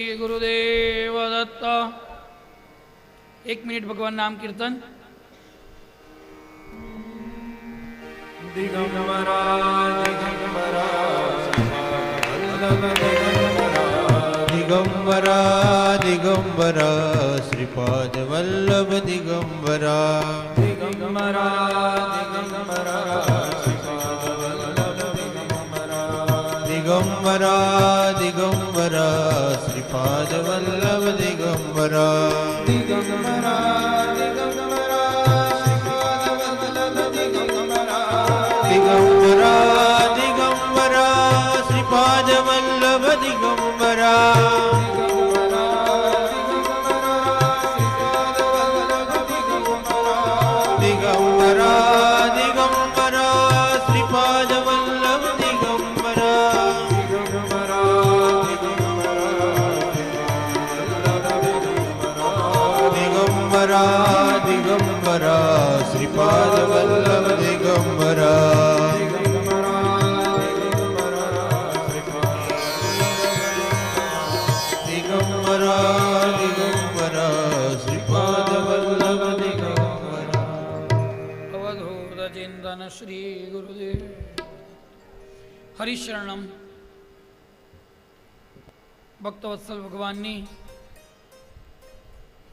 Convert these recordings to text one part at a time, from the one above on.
Gurudev Datta. 1 minute भगवान नाम कीर्तन। दिगंबरा दिगंबरा दिगंबरा दिगंबरा श्रीपाद वल्लभ दिगंबरा दिगंबरा दिगंबरा दिगंबरा दिगंबरा श्रीपाद वल्लभ दिगंबरा दिगंबरा दिगंबरा दिगंबरा दिगंबरा श्रीपाद वल्लभ दिगंबरा दिगंबरा दिगंबरा श्रीपाद वल्लभ दिगंबरा दिगंबरा दिगंबरा श्रीपाद वल्लभ दिगंबरा दिगंबरा दिगंबरा श्रीपाद वल्लभ दिगंबरा। अवधूत चिंतन श्री गुरुदेव। हरिशरणम भक्तवत्सल भगवाननी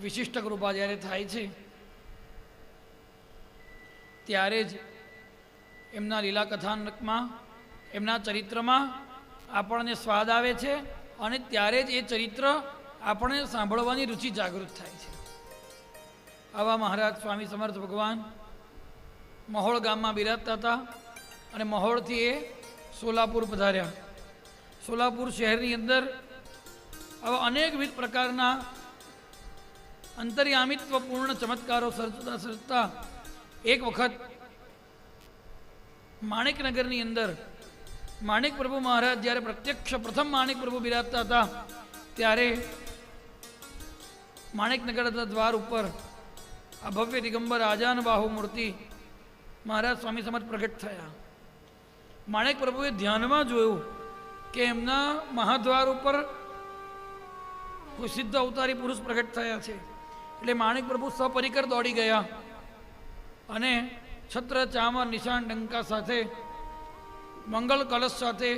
विशिष्ट કૃપા જ્યારે થાય છે ત્યારે જ એમના લીલા કથાનકમાં એમના ચરિત્રમાં આપણને સ્વાદ આવે છે અને ત્યારે જ એ ચરિત્ર આપણને સાંભળવાની રુચિ જાગૃત થાય છે. આવા મહારાજ સ્વામી સમર્થ ભગવાન મહોળ ગામમાં બિરાજતા હતા અને મહોળથી એ સોલાપુર પધાર્યા. સોલાપુર શહેરની અંદર આવા અનેકવિધ પ્રકારના અંતર્યામિત્વપૂર્ણ ચમત્કારો સર્જતા સર્જતા એક વખત માણેકનગરની અંદર માણેક પ્રભુ મહારાજ જ્યારે પ્રત્યક્ષ પ્રથમ માણેક પ્રભુ બિરાજતા હતા ત્યારે માણેકનગરના દ્વાર ઉપર આ ભવ્ય દિગંબર આજાન બાહુ મૂર્તિ મહારાજ સ્વામી સમર્થ પ્રગટ થયા. માણેક પ્રભુએ ધ્યાનમાં જોયું કે એમના મહાદ્વાર ઉપર કોઈ સિદ્ધ અવતારી પુરુષ પ્રગટ થયા છે. એટલે માણેક પ્રભુ સપરિકર દોડી ગયા અને છત્ર ચામર નિશાન ડંકા સાથે મંગલ કલશ સાથે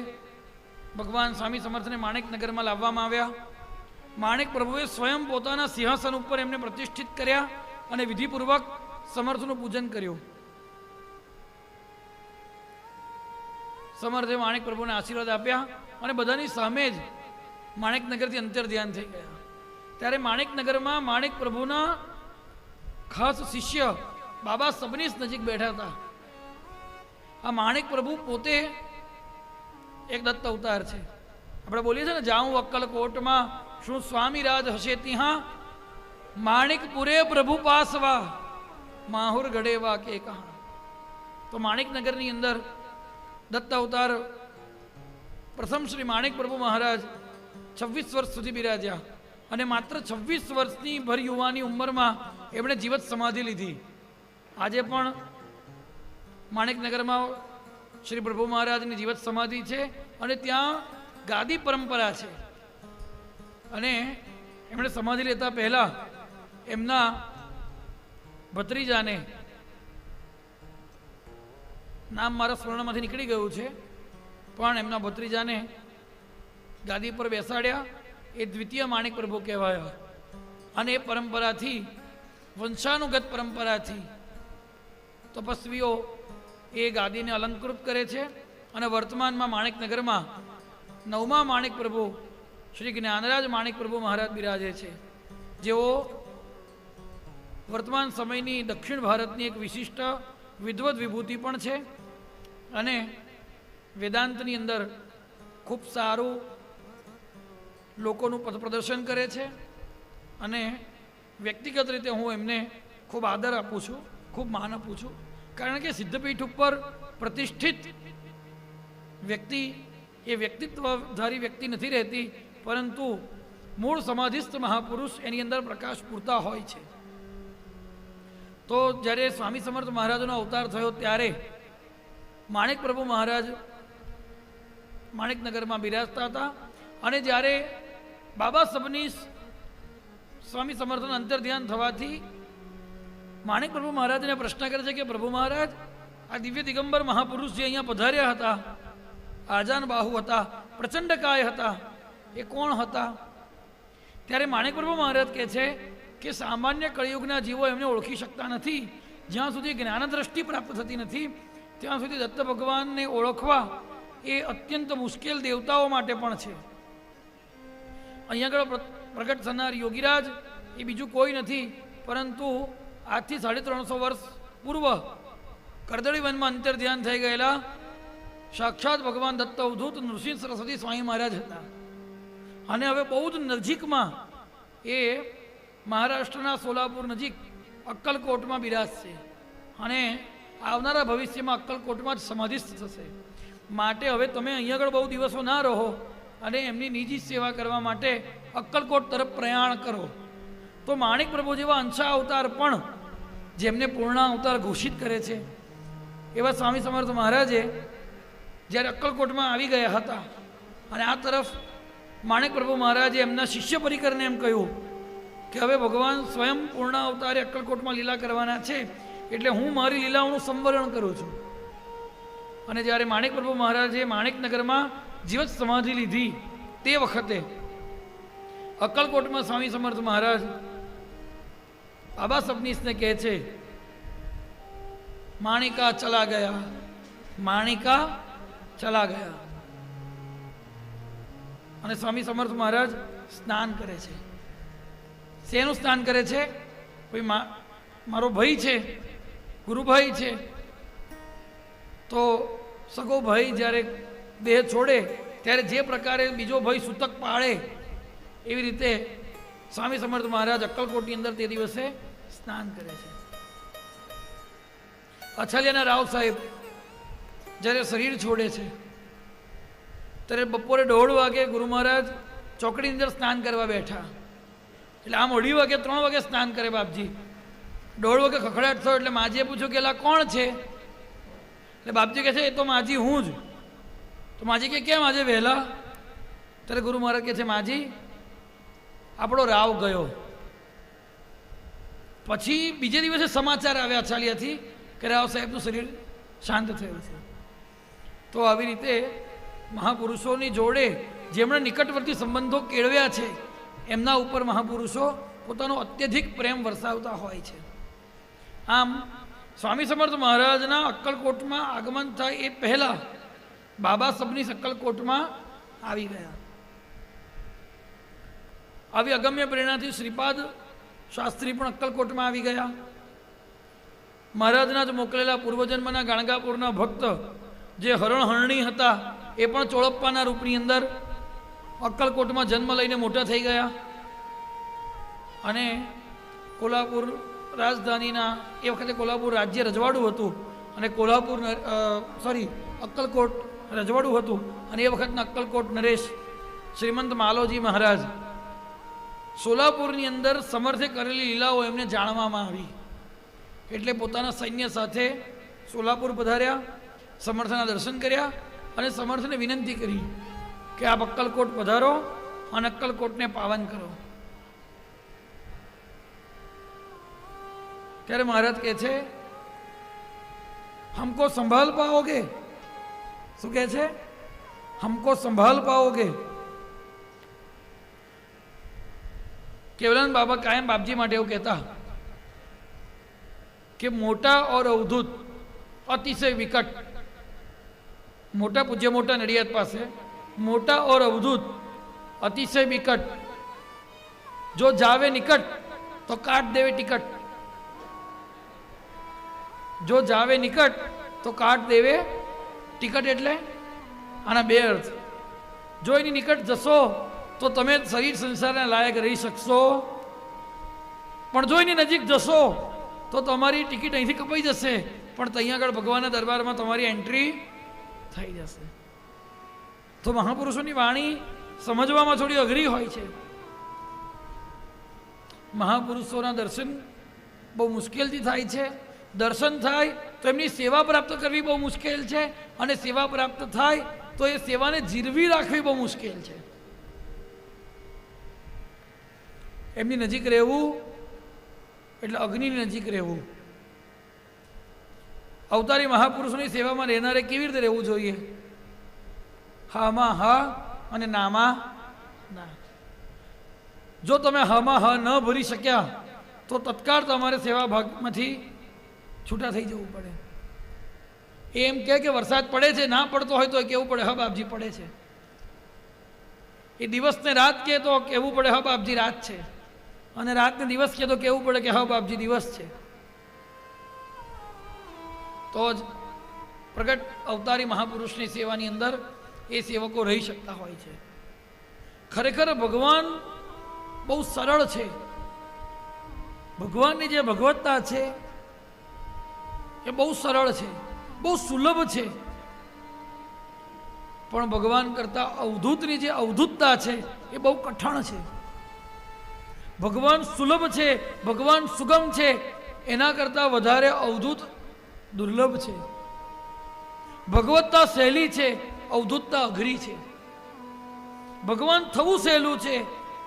ભગવાન સ્વામી સમર્થને માણેકનગરમાં લાવવામાં આવ્યા. માણેક પ્રભુએ સ્વયં પોતાના સિંહાસન ઉપર એમને પ્રતિષ્ઠિત કર્યા અને વિધિપૂર્વક સમર્થનું પૂજન કર્યું. સમર્થે માણેક પ્રભુને આશીર્વાદ આપ્યા અને બધાની સામે જ માણેકનગરથી અંતર ધ્યાન થઈ ગયા. ત્યારે માણેકનગરમાં માણેક પ્રભુના ખાસ શિષ્ય બાબા સબનીસ નજીક બેઠા હતા. આ માણેક પ્રભુ પોતે એક દત્ત અવતાર છે. આપણે બોલીએ છીએ ને, જાઉં અક્કલકોટમાં શું સ્વામી રાજ હશે ત્યાં, માણેકપુરે પ્રભુ પાસવા માહુર ગઢેવા કે કહા. તો માણેકનગરની અંદર દત્ત અવતાર પ્રથમ શ્રી માણેક પ્રભુ મહારાજ 26 વર્ષ સુધી બિરાજ્યા અને માત્ર 26 વર્ષની ભર યુવાની ઉંમરમાં એમણે જીવત સમાધિ લીધી. આજે પણ માણેકનગરમાં શ્રી પ્રભુ મહારાજની જીવત સમાધિ છે અને ત્યાં ગાદી પરંપરા છે. અને એમણે સમાધિ લેતા પહેલાં એમના ભત્રીજાને, નામ મારા સ્મરણમાંથી નીકળી ગયું છે, પણ એમના ભત્રીજાને ગાદી પર બેસાડ્યા. એ દ્વિતીય માણેક પ્રભુ કહેવાયા અને એ પરંપરાથી, વંશાનુગત પરંપરાથી તપસ્વીઓ એ ગાદીને અલંકૃત કરે છે. અને વર્તમાનમાં માણેકનગરમાં 9મા માણેક પ્રભુ શ્રી જ્ઞાનરાજ માણેક પ્રભુ મહારાજ બિરાજે છે, જેઓ વર્તમાન સમયની દક્ષિણ ભારતની એક વિશિષ્ટ વિદ્વત વિભૂતિ પણ છે અને વેદાંતની અંદર ખૂબ સારું લોકોનું પથ પ્રદર્શન કરે છે. અને વ્યક્તિગત રીતે હું એમને ખૂબ આદર આપું છું, ખૂબ માન આપું છું, કારણ કે સિદ્ધપીઠ ઉપર પ્રતિષ્ઠિત વ્યક્તિ એ વ્યક્તિત્વધારી વ્યક્તિ નથી રહેતી, પરંતુ મૂળ સમાધિસ્થ મહાપુરુષ એની અંદર પ્રકાશ પૂરતા હોય છે. તો જ્યારે સ્વામી સમર્થ મહારાજનો અવતાર થયો ત્યારે માણેક પ્રભુ મહારાજ માણેકનગરમાં બિરાજતા હતા અને જ્યારે બાબા સબનીશ સ્વામી સમર્થન અંતર ધ્યાન થવાથી માણેક પ્રભુ મહારાજને પ્રશ્ન કરે છે કે પ્રભુ મહારાજ, આ દિવ્ય દિગંબર મહાપુરુષ જે અહીંયા પધાર્યા હતા, આજાન બાહુ હતા, પ્રચંડ કાય હતા, એ કોણ હતા? ત્યારે માણેક પ્રભુ મહારાજ કહે છે કે સામાન્ય કળિયુગના જીવો એમને ઓળખી શકતા નથી. જ્યાં સુધી જ્ઞાન દ્રષ્ટિ પ્રાપ્ત થતી નથી ત્યાં સુધી દત્ત ભગવાનને ઓળખવા એ અત્યંત મુશ્કેલ દેવતાઓ માટે પણ છે. અહીંયા આગળ પ્રગટ થનાર યોગીરાજ એ બીજું કોઈ નથી પરંતુ આજથી 350 વર્ષ પૂર્વ કરદળી વનમાં અંતર ધ્યાન થઈ ગયેલા સાક્ષાત ભગવાન દત્ત અવધૂત નૃસિંહ સરસ્વતી સ્વામી મહારાજ હતા. અને હવે બહુ જ નજીકમાં એ મહારાષ્ટ્રના સોલાપુર નજીક અક્કલકોટમાં બિરાજશે અને આવનારા ભવિષ્યમાં અક્કલકોટમાં જ સમાધિસ્થ થશે. માટે હવે તમે અહીંયા આગળ બહુ દિવસો ના રહો અને એમની નિજી સેવા કરવા માટે અક્કલકોટ તરફ પ્રયાણ કરો. તો માણેક પ્રભુ જેવા અંશા અવતાર પણ જેમને પૂર્ણ અવતાર ઘોષિત કરે છે એવા સ્વામી સમર્થ મહારાજે જ્યારે અક્કલકોટમાં આવી ગયા હતા અને આ તરફ માણેક પ્રભુ મહારાજે એમના શિષ્ય પરિકરને એમ કહ્યું કે હવે ભગવાન સ્વયં પૂર્ણ અવતારે અક્કલકોટમાં લીલા કરવાના છે, એટલે હું મારી લીલાઓનું સંવરણ કરું છું. અને જ્યારે માણેક પ્રભુ મહારાજે માણેકનગરમાં જીવત સમાધિ લીધી તે વખતે અક્કલકોટમાં સ્વામી સમર્થ મહારાજ બાબા સબનીશને કહે છે, માણિકા ચલા ગયા, માણિકા ચલા ગયા. અને સ્વામી સમર્થ મહારાજ સ્નાન કરે છે. શેનું સ્નાન કરે છે? ભાઈ મારો ભાઈ છે, ગુરુભાઈ છે, તો સગો ભાઈ જ્યારે દેહ છોડે ત્યારે જે પ્રકારે બીજો ભાઈ સૂતક પાળે એવી રીતે સ્વામી સમર્થ મહારાજ અક્કલકોટની અંદર તે દિવસે સ્નાન કરે છે. અછલિયાના રાવ સાહેબ જ્યારે શરીર છોડે છે ત્યારે બપોરે 1:30 વાગે ગુરુ મહારાજ ચોકડીની અંદર સ્નાન કરવા બેઠા. એટલે આમ 2:30 વાગે 3 વાગે સ્નાન કરે બાપજી. 1:30 વાગે ખખડાટ થયો એટલે માજીએ પૂછ્યું કે એલા કોણ છે? એટલે બાપજી કહે છે એ તો માજી હું જ. તો માજી કે કેમ આજે વહેલા? ત્યારે ગુરુ મહારાજ કહે છે માજી આપણો રાવ ગયો. પછી બીજે દિવસે સમાચાર આવ્યા અછાલિયાથી કે રાવ સાહેબનું શરીર શાંત થયું છે. તો આવી રીતે મહાપુરુષોની જોડે જેમણે નિકટવર્તી સંબંધો કેળવ્યા છે એમના ઉપર મહાપુરુષો પોતાનો અત્યધિક પ્રેમ વરસાવતા હોય છે. આમ સ્વામી સમર્થ મહારાજના અક્કલકોટમાં આગમન થાય એ પહેલાં બાબા સબનીશ અક્કલકોટમાં આવી ગયા. આવી અગમ્ય પ્રેરણાથી શ્રીપાદ શાસ્ત્રી પણ અક્કલકોટમાં આવી ગયા. મહારાજના જ મોકલેલા પૂર્વજન્મના ગાણગાપુરના ભક્ત જે હરણહરણી હતા એ પણ ચોળપ્પાના રૂપની અંદર અક્કલકોટમાં જન્મ લઈને મોટા થઈ ગયા. અને કોલ્હાપુર રાજધાનીના એ વખતે કોલ્હાપુર રાજ્ય રજવાડું હતું અને અક્કલકોટ રજવાડું હતું. અને એ વખતના અક્કલકોટ નરેશ શ્રીમંત માલોજી મહારાજ સોલાપુરની અંદર સમર્થે કરેલી લીલાઓ એમને જાણવામાં આવી એટલે પોતાના સૈન્ય સાથે સોલાપુર પધાર્યા, સમર્થના દર્શન કર્યા અને સમર્થને વિનંતી કરી કે આપ અક્કલકોટ પધારો અને અક્કલકોટને પાવન કરો. ત્યારે મહારાજ કહે છે હમકો સંભાળ પાઓગે? શું કહે છે? હમકો સંભાળ પાઓગે? કેવલાનંદ બાબા કાયમ બાપજી માટે એવું કહેતા કે મોટા ઓર અવધૂત અતિશય વિકટ. મોટા પૂજ્ય મોટા નડિયાદ પાસે મોટા ઓર અવધૂત અતિશય વિકટ, જો જાવે નિકટ તો કાટ દેવે ટિકટ. જો જાવે નિકટ તો કાટ દેવે ટિકટ. એટલે આના બે અર્થ. જો એની નિકટ જશો તો તમે શરીર સંસારના લાયક રહી શકશો, પણ જો એની નજીક જશો તો તમારી ટિકિટ અહીંથી કપાઈ જશે, પણ ત્યાં આગળ ભગવાનના દરબારમાં તમારી એન્ટ્રી થઈ જશે. તો મહાપુરુષોની વાણી સમજવામાં થોડી અઘરી હોય છે. મહાપુરુષોના દર્શન બહુ મુશ્કેલથી થાય છે. દર્શન થાય તો એમની સેવા પ્રાપ્ત કરવી બહુ મુશ્કેલ છે અને સેવા પ્રાપ્ત થાય તો એ સેવાને જીરવી રાખવી બહુ મુશ્કેલ છે. એમની નજીક રહેવું એટલે અગ્નિની નજીક રહેવું. અવતારી મહાપુરુષોની સેવામાં રહેનારે કેવી રીતે રહેવું જોઈએ? હામાં હા અને નામાં ના. જો તમે હામાં હા ન ભરી શક્યા તો તત્કાળ તમારે સેવા ભાગમાંથી છૂટા થઈ જવું પડે. એમ કે વરસાદ પડે છે, ના પડતો હોય તો કહેવું પડે હા બાપજી પડે છે. એ દિવસને રાત કહે તો કહેવું પડે હા બાપજી રાત છે, અને રાતને દિવસ કહે તો કહેવું પડે કે હા બાપજી દિવસ છે. તો જ પ્રગટ અવતારી મહાપુરુષની સેવાની અંદર એ સેવકો રહી શકતા હોય છે. ખરેખર ભગવાન બહુ સરળ છે. ભગવાનની જે ભગવત્તા છે એ બહુ સરળ છે, બહુ સુલભ છે. પણ ભગવાન કરતા અવધૂતની જે અવધૂતતા છે એ બહુ કઠણ છે. ભગવાન સુલભ છે, ભગવાન સુગમ છે, એના કરતાં વધારે અવધૂત દુર્લભ છે. ભગવત્તા સહેલી છે, અવધૂતતા અઘરી છે. ભગવાન થવું સહેલું છે,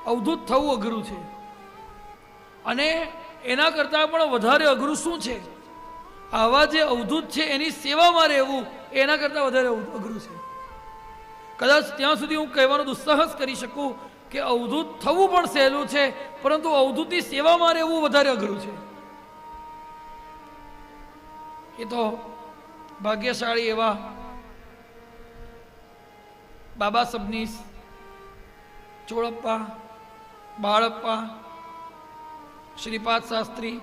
અવધૂત થવું અઘરું છે. અને એના કરતાં પણ વધારે અઘરું શું છે? આવા જે અવધૂત છે એની સેવામાં રહેવું એના કરતાં વધારે અઘરું છે. કદાચ ત્યાં સુધી હું કહેવાનો દુસ્સાહસ કરી શકું કે અવધૂત થવું પણ સહેલું છે, પરંતુ અવધૂતની સેવામાં રહેવું વધારે અઘરું છે. એ તો ભાગ્યશાળી એવા બાબા સબનીસ, ચોળપ્પા, બાળપ્પા, શ્રીપાદ શાસ્ત્રી,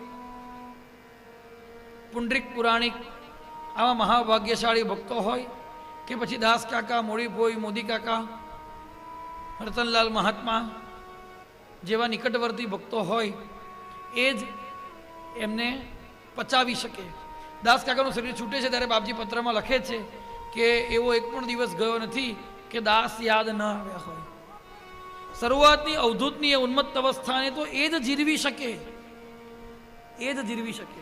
પુંડરીક પુરાણિક આવા મહાભાગ્યશાળી ભક્તો હોય કે પછી દાસ કાકા, મોડીભોઈ, મોદી કાકા, રતનલાલ મહાત્મા જેવા નિકટવર્તી ભક્તો હોય એ જ એમને પચાવી શકે. દાસ કાકાનું શરીર છૂટે છે ત્યારે બાપજી પત્રમાં લખે છે કે એવો એક પણ દિવસ ગયો નથી કે દાસ યાદ ન આવ્યા હોય. શરૂઆતની અવધૂતની એ ઉન્મત્ત અવસ્થાને તો એ જ જીરવી શકે, એ જ જીરવી શકે.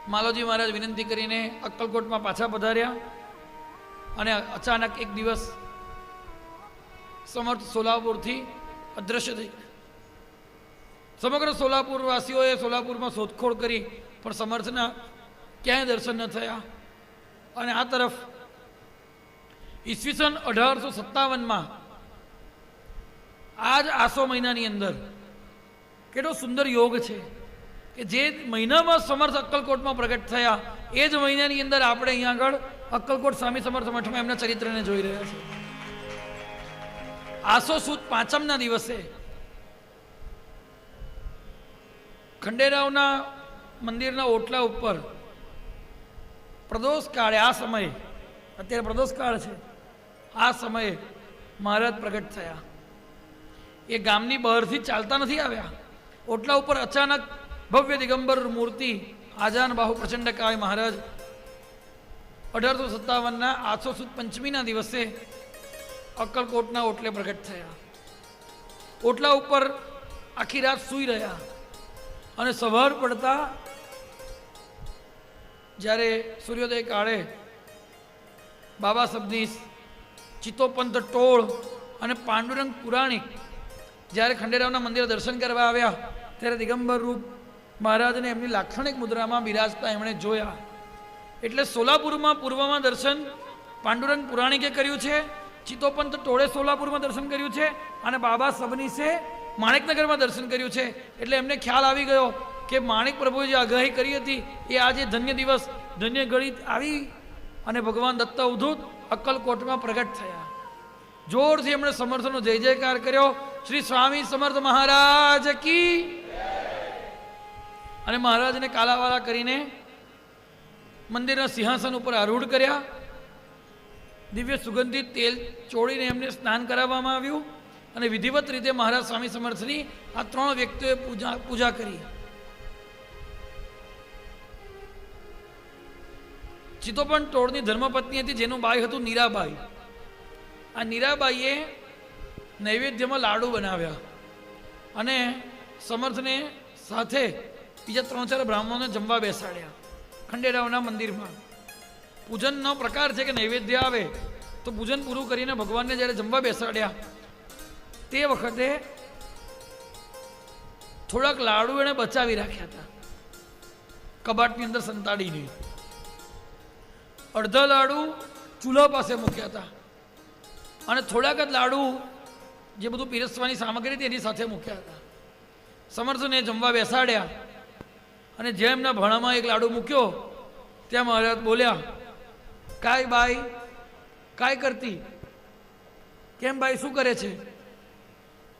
માલોજી મહારાજ વિનંતી કરીને અક્કલકોટમાં પાછા પધાર્યા અને અચાનક એક દિવસ સમર્થ સોલાપુરથી અદ્રશ્ય થઈ. સમગ્ર સોલાપુર વાસીઓએ સોલાપુરમાં શોધખોળ કરી પણ સમર્થના ક્યાંય દર્શન ન થયા. અને આ તરફ ઈસવીસન 1857માં આ જ આસો મહિનાની અંદર કેટલો સુંદર યોગ છે કે જે મહિનામાં સમર્થ અક્કલકોટમાં પ્રગટ થયા એ જ મહિનાની અંદર આપણે અહીંયા આગળ અક્કલકોટ સ્વામી સમર્થ મઠમાં એમના ચરિત્રને જોઈ રહ્યા છીએ. આસો સુદ પાંચમના દિવસે ખંડેરાવના મંદિરના ઓટલા ઉપર પ્રદોષ કાળે, આ સમયે અત્યારે પ્રદોષ કાળ છે, આ સમયે મહારાજ પ્રગટ થયા. એ ગામની બહારથી ચાલતા નથી આવ્યા. ઓટલા ઉપર અચાનક ભવ્ય દિગંબર મૂર્તિ આજાન બાહુ પ્રચંડકાય મહારાજ 1857ના આસો સુદ પંચમીના દિવસે અક્કલકોટના ઓટલે પ્રગટ થયા. ઓટલા ઉપર આખી રાત સૂઈ રહ્યા અને સવાર પડતા જ્યારે સૂર્યોદય કાળે બાબા સબનીસ, ચિત્તોપંત ટોળ અને પાંડુરંગ પુરાણિક જ્યારે ખંડેરાવના મંદિરે દર્શન કરવા આવ્યા ત્યારે દિગંબર રૂપ મહારાજને એમની લાક્ષણિક મુદ્રામાં બિરાજતા એમણે જોયા. એટલે સોલાપુરમાં પૂર્વમાં દર્શન પાંડુરંગ પુરાણિકે કર્યું છે, ચિત્તોપંત ટોળે સોલાપુરમાં દર્શન કર્યું છે અને બાબા સબનીસે માણેકનગરમાં દર્શન કર્યું છે. એટલે એમને ખ્યાલ આવી ગયો કે માણિક પ્રભુએ જે આગાહી કરી હતી એ આજે ધન્ય દિવસ, ધન્ય ઘડી આવી અને ભગવાન દત્ત અવધૂત અક્કલકોટમાં પ્રગટ થયા. જોરથી એમણે સમર્થનો જય જયકાર કર્યો. શ્રી સ્વામી સમર્થ મહારાજ કી. અને મહારાજને કાલાવાલા કરીને મંદિરના સિંહાસન ઉપર આરૂઢ કર્યા. દિવ્ય સુગંધિત તેલ ચોળીને એમને સ્નાન કરાવવામાં આવ્યું અને વિધિવત રીતે મહારાજ સ્વામી સમર્થની આ ત્રણ વ્યક્તિઓએ પૂજા કરી. ચિત્તોપંત ટોળની ધર્મપત્ની હતી જેનું બાઈ હતું નીરાબાઈ. આ નીરાબાઈએ નૈવેદ્યમાં લાડુ બનાવ્યા અને સમર્થને સાથે બીજા 3-4 બ્રાહ્મણોને જમવા બેસાડ્યા ખંડેરાવના મંદિરમાં. પૂજનનો પ્રકાર છે કે નૈવેદ્ય આવે તો પૂજન પૂરું કરીને ભગવાનને જ્યારે જમવા બેસાડ્યા તે વખતે થોડાક લાડુ એણે બચાવી રાખ્યા હતા કબાટની અંદર સંતાડીને. અડધા લાડુ ચૂલા પાસે મૂક્યા હતા અને થોડાક જ લાડુ જે બધું પીરસવાની સામગ્રી હતી એની સાથે મૂક્યા હતા. સમર્થને જમવા બેસાડ્યા અને જેમ એમના ભાણામાં એક લાડુ મૂક્યો ત્યાં મહારાજ બોલ્યા, કાંઈ બાઈ, કાંઈ કરતી? કેમ બાઈ, શું કરે છે?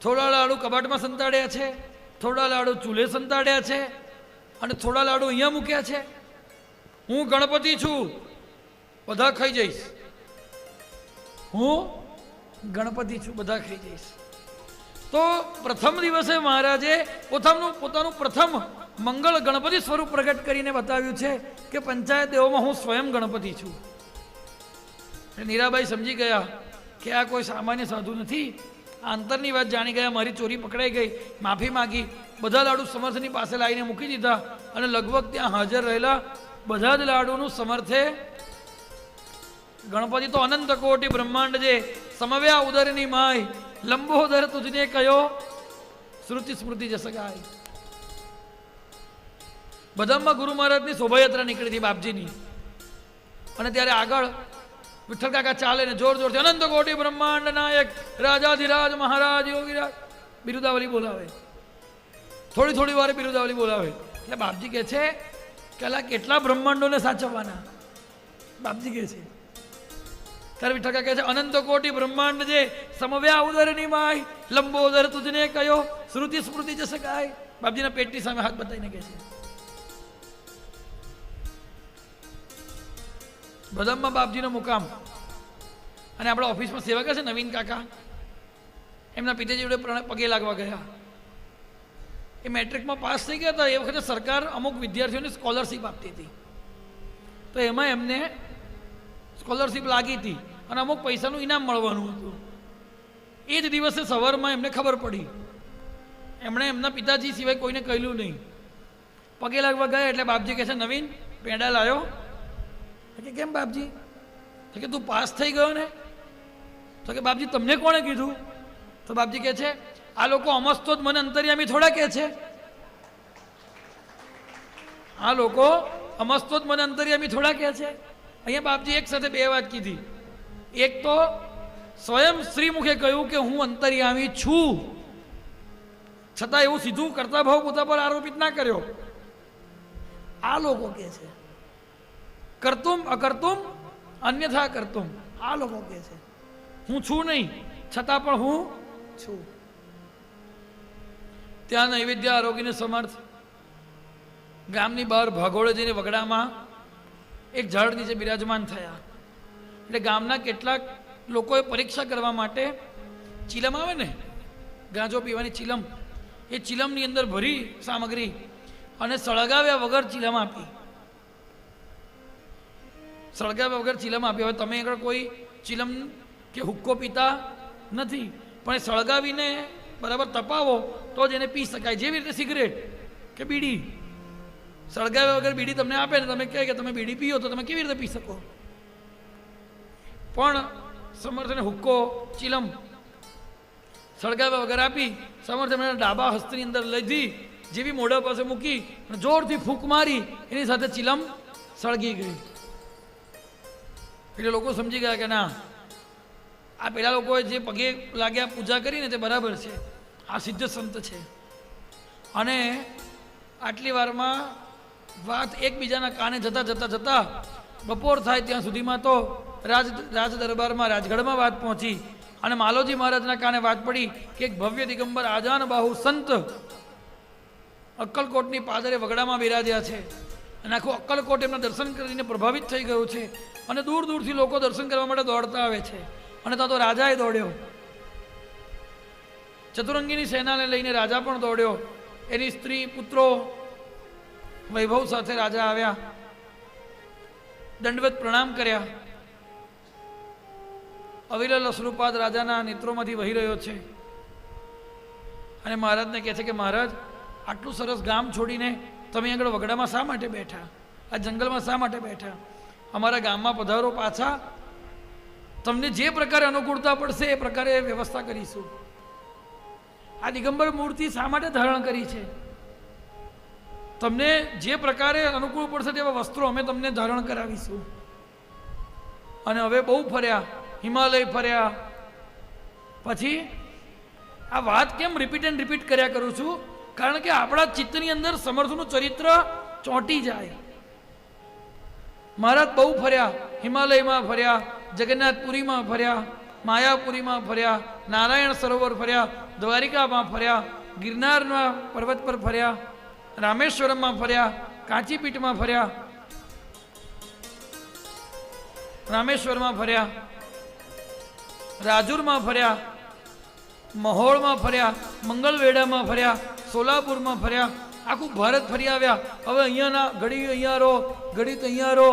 થોડા લાડુ કબાટમાં સંતાડ્યા છે, થોડા લાડુ ચૂલે સંતાડ્યા છે અને થોડા લાડુ અહીંયા મૂક્યા છે. હું ગણપતિ છું, બધા ખાઈ જઈશ. હું ગણપતિ છું, બધા ખાઈ જઈશ. તો પ્રથમ દિવસે મહારાજે પોતાનું પ્રથમ મંગળ ગણપતિ સ્વરૂપ પ્રગટ કરીને બતાવ્યું છે કે પંચાયત દેવોમાં હું સ્વયં ગણપતિ છું. મીરાબાઈ સમજી ગયા કે આ કોઈ સામાન્ય સાધુ નથી, આ અંતરની વાત જાણી ગયા. મારી ચોરી પકડાઈ ગઈ, માફી માગી, બધા લાડુ સમર્થની પાસે લાવીને મૂકી દીધા અને લગભગ ત્યાં હાજર રહેલા બધા જ લાડુનું સમર્થે ગણપતિ તો અનંત કોટી બ્રહ્માંડ જે સમવ્યા ઉદરની માય, લંબોદર તુજને કયો, શ્રુતિ સ્મૃતિ જસ ગાય. બધામાં ગુરુ મહારાજની શોભાયાત્રા નીકળી હતી બાપજીની અને ત્યારે આગળ વિઠ્ઠલ કાકા ચાલે ને જોર જોરથી અનંત કોટી બ્રહ્માંડ નાયક રાજાધિરાજ મહારાજ યોગીરાજ બિરુદાવલી બોલાવે. થોડી થોડી વાર બિરુદાવલી બોલાવે એટલે બાપજી કહે છે કે અલા કેટલા બ્રહ્માંડોને સાચવવાના. બાપજી કહે છે ત્યારે વિઠ્ઠલ કાકા કહે છે અનંત કોટી બ્રહ્માંડ જે સમવ્યા ઉદરની માય, લંબોદર તુજને કયો, શ્રુતિ સ્મૃતિ જસ ગાય. બાપજીના પેટની સામે હાથ બતાવીને કહે છે. બદામમાં બાપજીનો મુકામ અને આપણા ઓફિસમાં સેવા કરે છે નવીન કાકા, એમના પિતાજી જોડે પગે લાગવા ગયા. એ મેટ્રિકમાં પાસ થઈ ગયા હતા. એ વખતે સરકાર અમુક વિદ્યાર્થીઓને સ્કોલરશીપ આપતી હતી, તો એમાં એમને સ્કોલરશીપ લાગી હતી અને અમુક પૈસાનું ઇનામ મળવાનું હતું. એ જ દિવસે સવારમાં એમને ખબર પડી. એમણે એમના પિતાજી સિવાય કોઈને કહ્યું નહીં. પગે લાગવા ગયા એટલે બાપજી કહે છે નવીન પેંડા લાવ્યો? કે કેમ બાપજી? તો કે તું પાસ થઈ ગયો ને? તો કે બાપજી તમને કોણે કીધું? તો બાપજી કહે છે આ લોકો અમસ્તો જ મને અંતર્યામી થોડા કહે છે. આ લોકો અમસ્તો જ મને અંતર્યામી થોડા કહે છે. અહીંયા બાપજી એક સાથે બે વાત કીધી. એક તો સ્વયં શ્રી મુખે કહ્યું કે હું અંતર્યામી છું, છતાં એવું સીધું કરતા ભાવ પોતા પર આરોપિત ના કર્યો. આ લોકો કહે છે કરતુમ અકર્તુમ અન્યથા કરતુમ. આ લોકો કહે છે હું છું નહીં, છતાં પણ હું છું. ત્યાં નૈવેદ્ય આરોગીને સમર્થ ગામની બહાર ભાગોળે જઈને વગડામાં એક ઝાડ નીચે બિરાજમાન થયા. એટલે ગામના કેટલાક લોકોએ પરીક્ષા કરવા માટે ચીલમ આવે ને, ગાંજો પીવાની ચીલમ, એ ચીલમની અંદર ભરી સામગ્રી અને સળગાવ્યા વગર ચીલમ આપી. સળગાવ્યા વગર ચીલમ આપી. હવે તમે આગળ કોઈ ચીલમ કે હુક્કો પીતા નથી, પણ એ સળગાવીને બરાબર તપાવો તો જ એને પી શકાય. જેવી રીતે સિગરેટ કે બીડી સળગાવ્યા વગર બીડી તમને આપે ને તમે કહે કે તમે બીડી પીઓ તો તમે કેવી રીતે પી શકો? પણ સમર્થને હુક્કો ચીલમ સળગાવ્યા વગર આપી. સમર્થ એમના ડાબા હસ્તની અંદર લીધી, જેવી મોઢા પાસે મૂકી અને જોરથી ફૂંક મારી, એની સાથે ચીલમ સળગી ગઈ. એટલે લોકો સમજી ગયા કે ના, આ પેલા લોકોએ જે પગે લાગ્યા પૂજા કરીને તે બરાબર છે, આ સિદ્ધ સંત છે. અને આટલી વારમાં વાત એકબીજાના કાને જતા જતા જતા બપોર થાય ત્યાં સુધીમાં તો રાજ દરબારમાં રાજગઢમાં વાત પહોંચી અને માલોજી મહારાજના કાને વાત પડી કે એક ભવ્ય દિગંબર આજાન બાહુ સંત અક્કલકોટની પાદરે વગડામાં બિરાજ્યા છે અને આખું અક્કલકોટ એમના દર્શન કરીને પ્રભાવિત થઈ ગયું છે અને દૂર દૂરથી લોકો દર્શન કરવા માટે દોડતા આવે છે. અને ત્યાં તો રાજાએ દોડ્યો, ચતુરંગીની સેનાને લઈને રાજા પણ દોડ્યો. એની સ્ત્રી પુત્રો વૈભવ સાથે રાજા આવ્યા, દંડવત પ્રણામ કર્યા. અવિરલ અશ્રુપાત રાજાના નેત્રોમાંથી વહી રહ્યો છે અને મહારાજને કહે છે કે મહારાજ આટલું સરસ ગામ છોડીને તમે આગળ વગડામાં શા માટે બેઠા? આ જંગલમાં શા માટે બેઠા? અમારા ગામમાં પધારો પાછા, તમને જે પ્રકારે અનુકૂળતા પડશે એ પ્રકારે વ્યવસ્થા કરીશું. આ દિગંબર મૂર્તિ શા માટે ધારણ કરી છે? તમને જે પ્રકારે અનુકૂળ પડશે તેવા વસ્ત્રો અમે તમને ધારણ કરાવીશું. અને હવે બહુ ફર્યા, હિમાલય ફર્યા. પછી આ વાત કેમ રિપીટ એન્ડ રિપીટ કર્યા કરું છું? કારણ કે આપણા ચિત્તની અંદર સમર્થનું ચરિત્ર ચોંટી જાય. મહારાજ બહુ ફર્યા, હિમાલયમાં ફર્યા, જગન્નાથપુરીમાં ફર્યા, માયાપુરીમાં ફર્યા, નારાયણ સરોવર ફર્યા, દ્વારિકામાં ફર્યા, ગિરનારના પર્વત પર ફર્યા, રામેશ્વરમમાં ફર્યા, કાંચીપીઠમાં ફર્યા, રામેશ્વરમાં ફર્યા, રાજુરમાં ફર્યા, મહોળમાં ફર્યા, મંગલવેઢામાં ફર્યા, સોલાપુરમાં ફર્યા, આખું ભારત ફરી આવ્યા. હવે અહીંયાના ઘડી અહીંયા રહો, ઘડી તો અહીંયા રહો.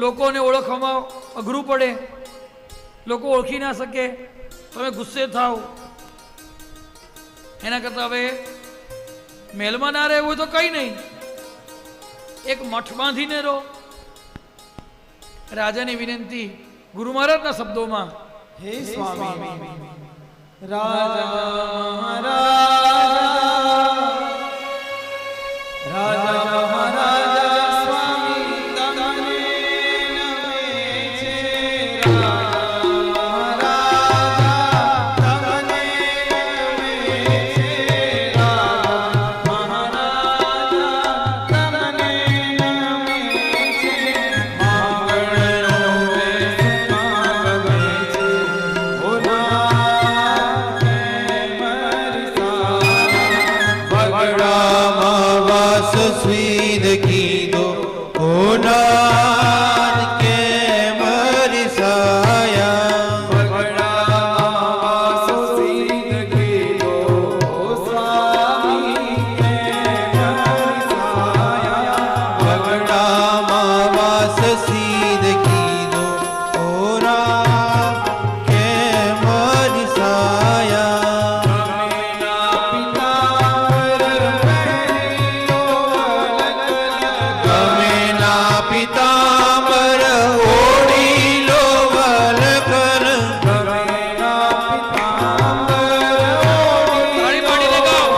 લોકોને ઓળખવામાં અઘરું પડે, લોકો ઓળખી ના શકે, તમે ગુસ્સે થાવ. એના કરતાં હવે મહેલમાં ના રહેવું તો કંઈ નહીં, એક મઠ બાંધીને રહો. રાજાની વિનંતી ગુરુ મહારાજના શબ્દોમાં, હે સ્વામી રાજા મહારાજા સ્વામી તમને નમે છે. રાજા તમને નમે છે. મહારાજા તમને નમે છે. માંગણો માંગવે છે. બગડામાં વાસ સ્વીદ કીધો હોનાર કે મરી સાયા. બગડામાં વાસ સ્વીદ કીધો હોનાર કે મરી સાયા. ગમેના પિતાંબર ઓઢી લો વલકર. તાળી પાડીને ગાઓ.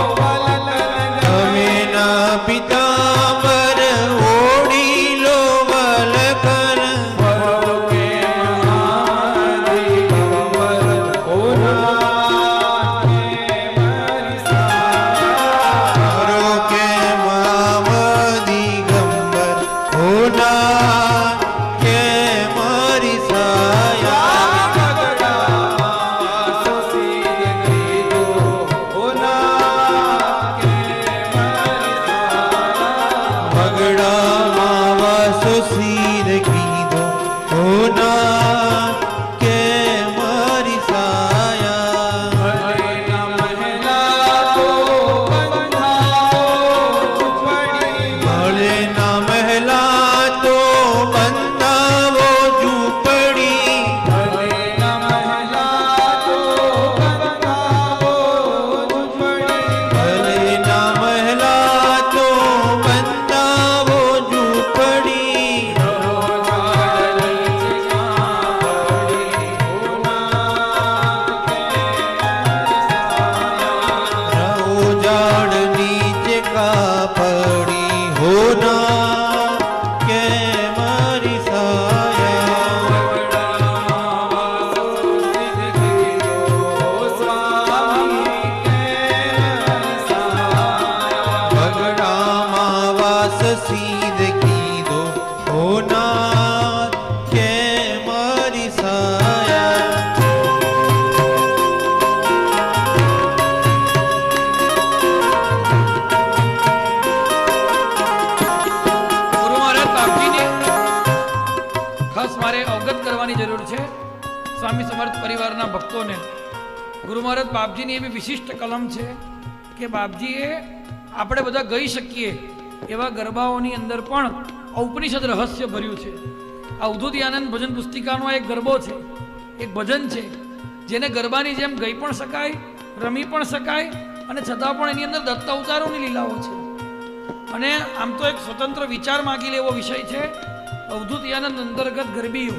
ગમેના પિતાંબર ઓઢી લો વલકર. કરો કે મામ દિગંબર હોનાર કે મરી સાયા. બગડામાં વાસો સીધ કીધો હોનાર કે મરી સાયા. ભલે ના મહેલા તો બંધાવો ઝૂંપડી. ભલે ના મહેલા તો બંધાવો ઝૂંપડી. રહો ઝાડ નીચે કાપડી હોનાર કે મરી સાયા. બગડામાં વાસ સીધ કીધો હોનાર કે મરી સાયા. ગુરુ મહારાજ બાપજીની ખાસ મારે અવગત કરવાની જરૂર છે સ્વામી સમર્થ પરિવારના ભક્તોને. ગુરુ મહારાજ બાપજીની એવી વિશિષ્ટ કલમ છે કે બાપજીએ આપણે બધા ગઈ શકીએ એવા ગરબાઓની અંદર પણ ઔપનિષદ રહસ્ય ભર્યું છે. આ અવધૂત આનંદ ભજન પુસ્તિકાનો એક ગરબો છે, એક ભજન છે, જેને ગરબાની જેમ ગઈ પણ શકાય, રમી પણ શકાય, અને છતાં પણ એની અંદર દત્ત અવતારોની લીલાઓ છે. અને આમ તો એક સ્વતંત્ર વિચાર માગી લેવો વિષય છે અવધૂત આનંદ અંતર્ગત ગરબીઓ.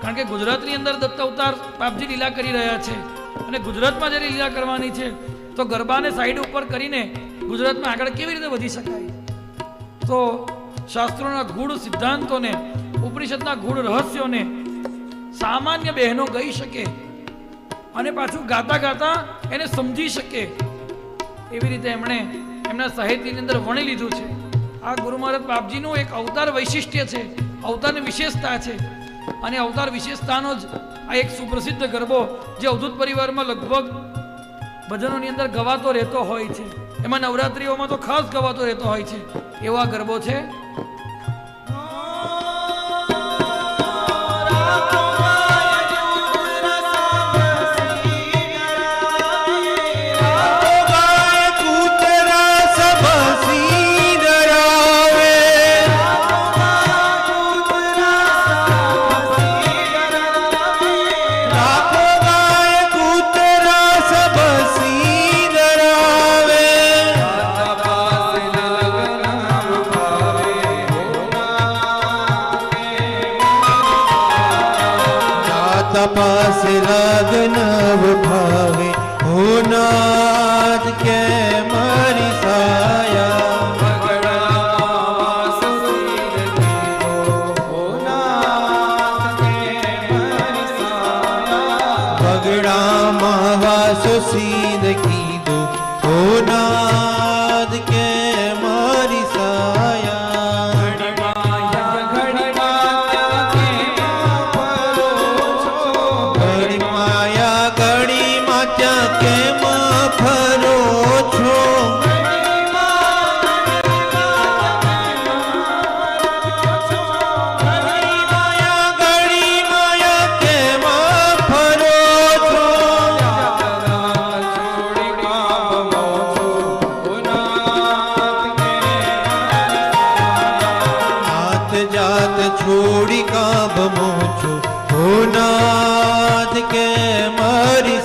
કારણ કે ગુજરાતની અંદર દત્ત અવતાર બાપજી લીલા કરી રહ્યા છે, અને ગુજરાતમાં જ્યારે લીલા કરવાની છે તો ગરબાને સાઈડ ઉપર કરીને ગુજરાતમાં આગળ કેવી રીતે વધી શકાય? તો શાસ્ત્રોના ગૂઢ સિદ્ધાંતોને, ઉપનિષદના ગૂઢ રહસ્યોને સામાન્ય બહેનો ગઈ શકે અને પાછું ગાતા ગાતા એને સમજી શકે, એવી રીતે એમણે એમના સાહિત્યની અંદર વણી લીધું છે. આ ગુરુ મહારાજ બાપજીનું એક અવતાર વૈશિષ્ટ્ય છે, અવતારની વિશેષતા છે. અને અવતાર વિશેષતાનો જ આ એક સુપ્રસિદ્ધ ગરબો જે અવધૂત પરિવારમાં લગભગ ભજનોની અંદર ગવાતો રહેતો હોય છે, એમાં નવરાત્રિઓમાં તો ખાસ ગવાતો રહેતો હોય છે, એવો આ ગરબો છે. તપાસ લગ્ન ભાવે હો નાથ કે મારી બગડામાં વાસો સીધ કીધો હો નાથ કે મારી છોડી કાબ મોછો હો નાથ કે મારી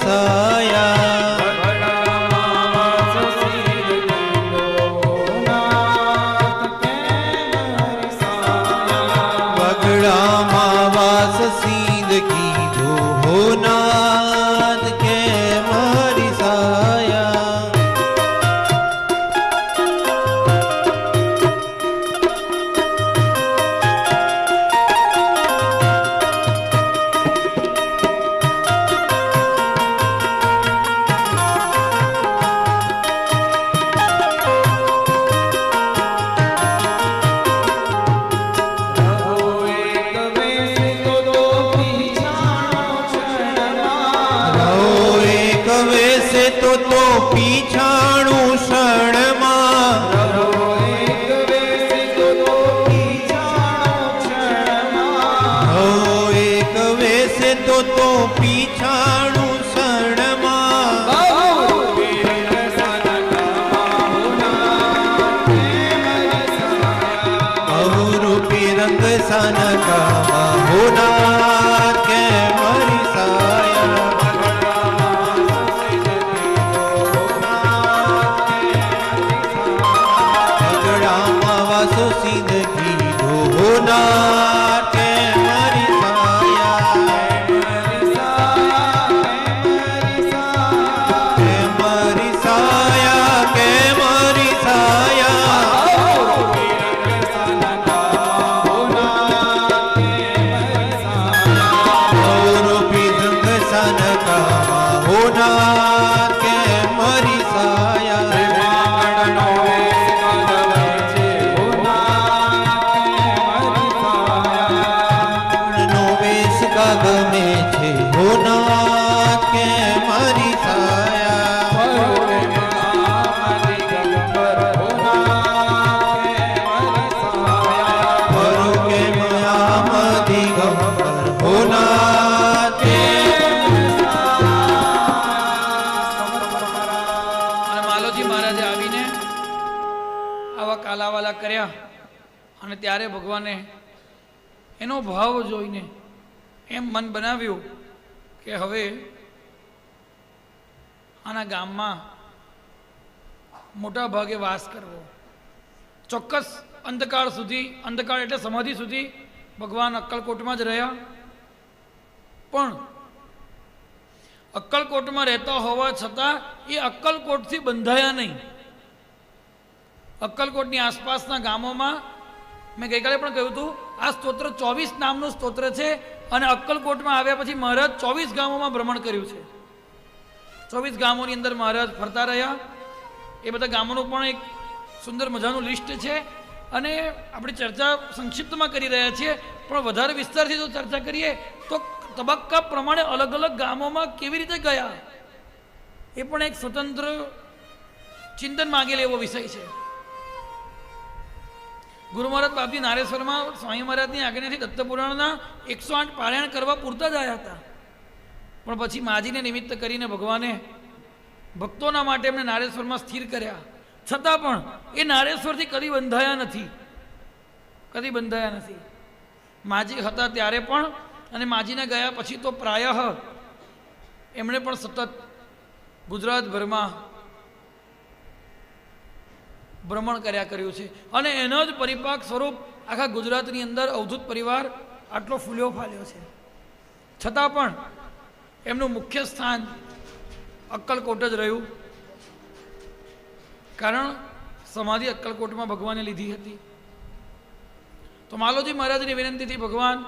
બગડામાં વાસ સીધ કીધો હો નાથ કે મારી તો પીછાણું શરણમાં એક વેસે તો પીછાણું શરણમાં બહુરૂપી રંગ સનકામાં હોના કે મારી સીધ કીધો હો નાથ કે મારી બહુરૂપી રંગ સનકામાં હોના કે મારી ગમે છે હો નાથ કે મારી ભરો કે મયા દિગંબર હો નાથ કે. અને માલોજી મહારાજે આવીને આવા કાલાવાલા કર્યા અને ત્યારે ભગવાને એનો ભાવ જોઈને એમ મન બનાવ્યું કે હવે આના ગામમાં મોટા ભાગે વાસ કરવો. ચોક્કસ અંધકાળ સુધી, અંધકાળ એટલે સમાધિ સુધી ભગવાન અક્કલકોટમાં જ રહ્યા, પણ અક્કલકોટમાં રહેતા હોવા છતાં એ અક્કલકોટથી બંધાયા નહીં. અક્કલકોટની આસપાસના ગામોમાં મેં ગઈકાલે પણ કહ્યું હતું, આ સ્તોત્ર 24 નામનું સ્તોત્ર છે અને અક્કલકોટમાં આવ્યા પછી મહારાજ 24 ગામોમાં ભ્રમણ કર્યું છે. 24 ગામોની અંદર મહારાજ ફરતા રહ્યા. એ બધા ગામોનું પણ એક સુંદર મજાનું લિસ્ટ છે અને આપણી ચર્ચા સંક્ષિપ્તમાં કરી રહ્યા છીએ, પણ વધારે વિસ્તારથી જો ચર્ચા કરીએ તો તબક્કા પ્રમાણે અલગ અલગ ગામોમાં કેવી રીતે ગયા એ પણ એક સ્વતંત્ર ચિંતન માંગેલો એવો વિષય છે. ગુરુ મહારાજ બાપજી નારેશ્વરમાં સ્વામી મહારાજની આજ્ઞાથી દત્તપુરાણના 108 પારાયણ કરવા પૂરતા જ આવ્યા હતા, પણ પછી માજીને નિમિત્ત કરીને ભગવાને ભક્તોના માટે એમને નારેશ્વરમાં સ્થિર કર્યા. છતાં પણ એ નારેશ્વરથી કદી બંધાયા નથી. માજી હતા ત્યારે પણ અને માજીને ગયા પછી તો પ્રાયઃ એમણે પણ સતત ગુજરાતભરમાં ભ્રમણ કર્યા કર્યું છે અને એનો જ પરિપાક સ્વરૂપ આખા ગુજરાતની અંદર અવધૂત પરિવાર આટલો ફૂલ્યો ફાલ્યો છે. છતાં પણ એમનું મુખ્ય સ્થાન અક્કલકોટ જ રહ્યું, કારણ સમાધિ અક્કલકોટમાં ભગવાને લીધી હતી. તો માલોજી મહારાજની વિનંતીથી ભગવાન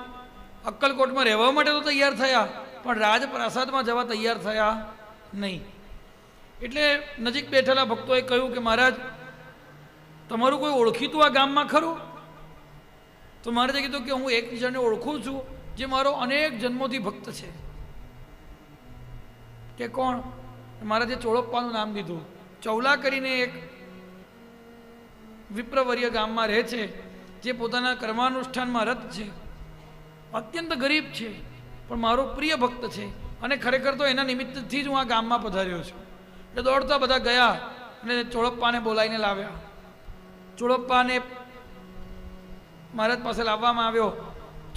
અક્કલકોટમાં રહેવા માટે તો તૈયાર થયા, પણ રાજપ્રાસાદમાં જવા તૈયાર થયા નહીં. એટલે નજીક બેઠેલા ભક્તોએ કહ્યું કે મહારાજ, તમારું કોઈ ઓળખીતું આ ગામમાં ખરું? તો મહારાજે કીધું કે હું એક જણને ઓળખું છું જે મારો અનેક જન્મોથી ભક્ત છે. કે કોણ? મહારાજે ચોળપ્પાનું નામ દીધું. ચૌલા કરીને એક વિપ્રવર્ય ગામમાં રહે છે, જે પોતાના કર્માનુષ્ઠાનમાં રત છે, અત્યંત ગરીબ છે, પણ મારો પ્રિય ભક્ત છે અને ખરેખર તો એના નિમિત્તથી જ હું આ ગામમાં પધાર્યો છું. એટલે દોડતા બધા ગયા અને ચોળપ્પાને બોલાવીને લાવ્યા. ચોળપ્પાને મહારાજ પાસે લાવવામાં આવ્યો.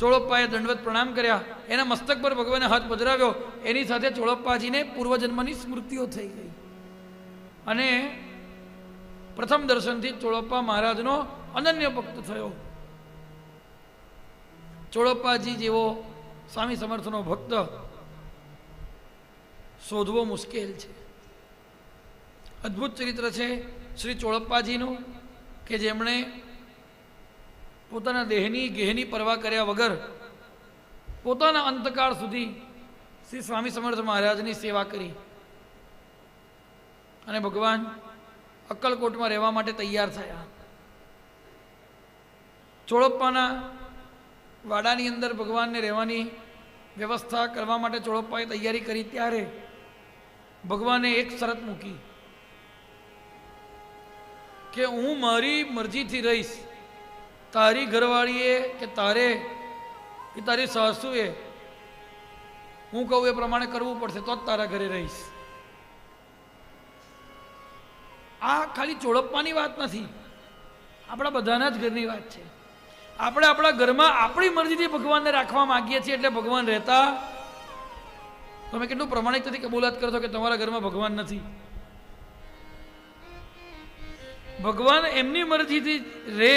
ચોળપ્પાએ દંડવત પ્રણામ કર્યા, એના મસ્તક પર ભગવાને હાથ પધરાવ્યો. એની સાથે ચોળપ્પાજીને પૂર્વજન્મની સ્મૃતિઓ થઈ ગઈ અને પ્રથમ દર્શનથી ચોળપ્પા મહારાજનો અનન્ય ભક્ત થયો. ચોળપ્પાજી જેવો સ્વામી સમર્થનો ભક્ત શોધવો મુશ્કેલ છે. અદ્ભુત ચરિત્ર છે શ્રી ચોળપ્પાજીનું કે જેમણે પોતાના દેહની ગેહની પરવા કર્યા વગર પોતાના અંતકાળ સુધી શ્રી સ્વામી સમર્થ મહારાજની સેવા કરી અને ભગવાન અક્કલકોટમાં રહેવા માટે તૈયાર થયા. ચોળપ્પાના વાડાની અંદર ભગવાનને રહેવાની વ્યવસ્થા કરવા માટે ચોળપ્પાએ તૈયારી કરી ત્યારે ભગવાને એક શરત મૂકી કે હું મારી મરજીથી રહીશ, તારી ઘરવાળીએ કે તારે કે તારી સાસુએ હું કહું એ પ્રમાણે કરવું પડશે તો જ તારા ઘરે રહીશ. આ ખાલી ચોળપ્પાની વાત નથી, આપણા બધાના જ ઘરની વાત છે. આપણે આપણા ઘરમાં આપણી મરજીથી ભગવાનને રાખવા માંગીએ છીએ, એટલે ભગવાન રહેતા. તમે કેટલું પ્રમાણિકતાથી કબૂલાત કરશો કે તમારા ઘરમાં ભગવાન નથી? ભગવાન એમની મરજીથી રહે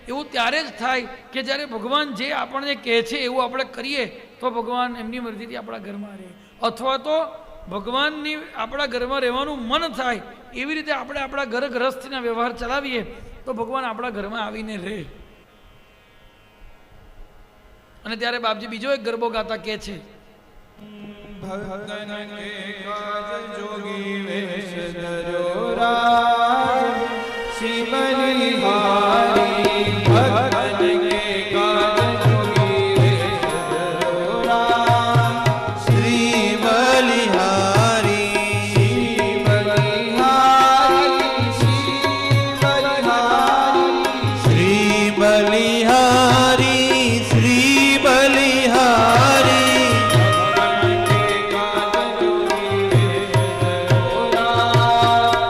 એવું ત્યારે જ થાય કે જ્યારે ભગવાન જે આપણને કહે છે એવું આપણે કરીએ તો ભગવાન એમની મરજીથી આપણા ઘરમાં રહે, અથવા તો ભગવાનની આપણા ઘરમાં રહેવાનું મન થાય એવી રીતે આપણે આપણા ઘર ગૃહસ્થીના વ્યવહાર ચલાવીએ તો ભગવાન આપણા ઘરમાં આવીને રહે. અને ત્યારે બાપજી બીજો એક ગરબો ગાતા કહે છે, ભક્તન કે કાજ જોગી વેશ ધર્યો રાજ, શ્રી બલિહારી ભક્તન કે કાજ જોગી વેશ ધર્યો રાજ, શ્રી બલિહારી શ્રી બલિહારી શ્રી બલિહારી શ્રી બલિહારી શ્રી બલિહારી ભક્તન કે કાજ જોગી વેશ ધર્યો રાજ,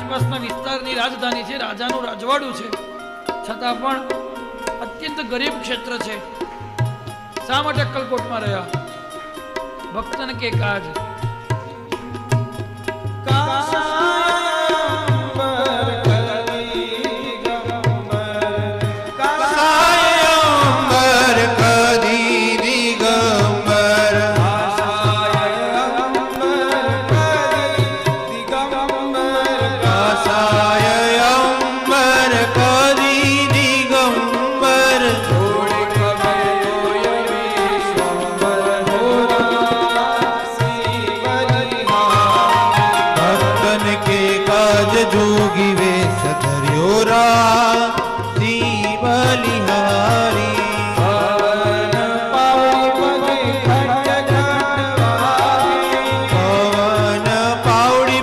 આસપાસના વિસ્તારની રાજધાની છે, રાજાનું રાજવાડું છે, છતાં પણ અત્યંત ગરીબ ક્ષેત્ર છે. શા માટે અક્કલકોટમાં રહ્યા? ભક્તન કે કાજ. જોગી વેશ ધર્યો રાજી બલિહારી. પવન પાવડી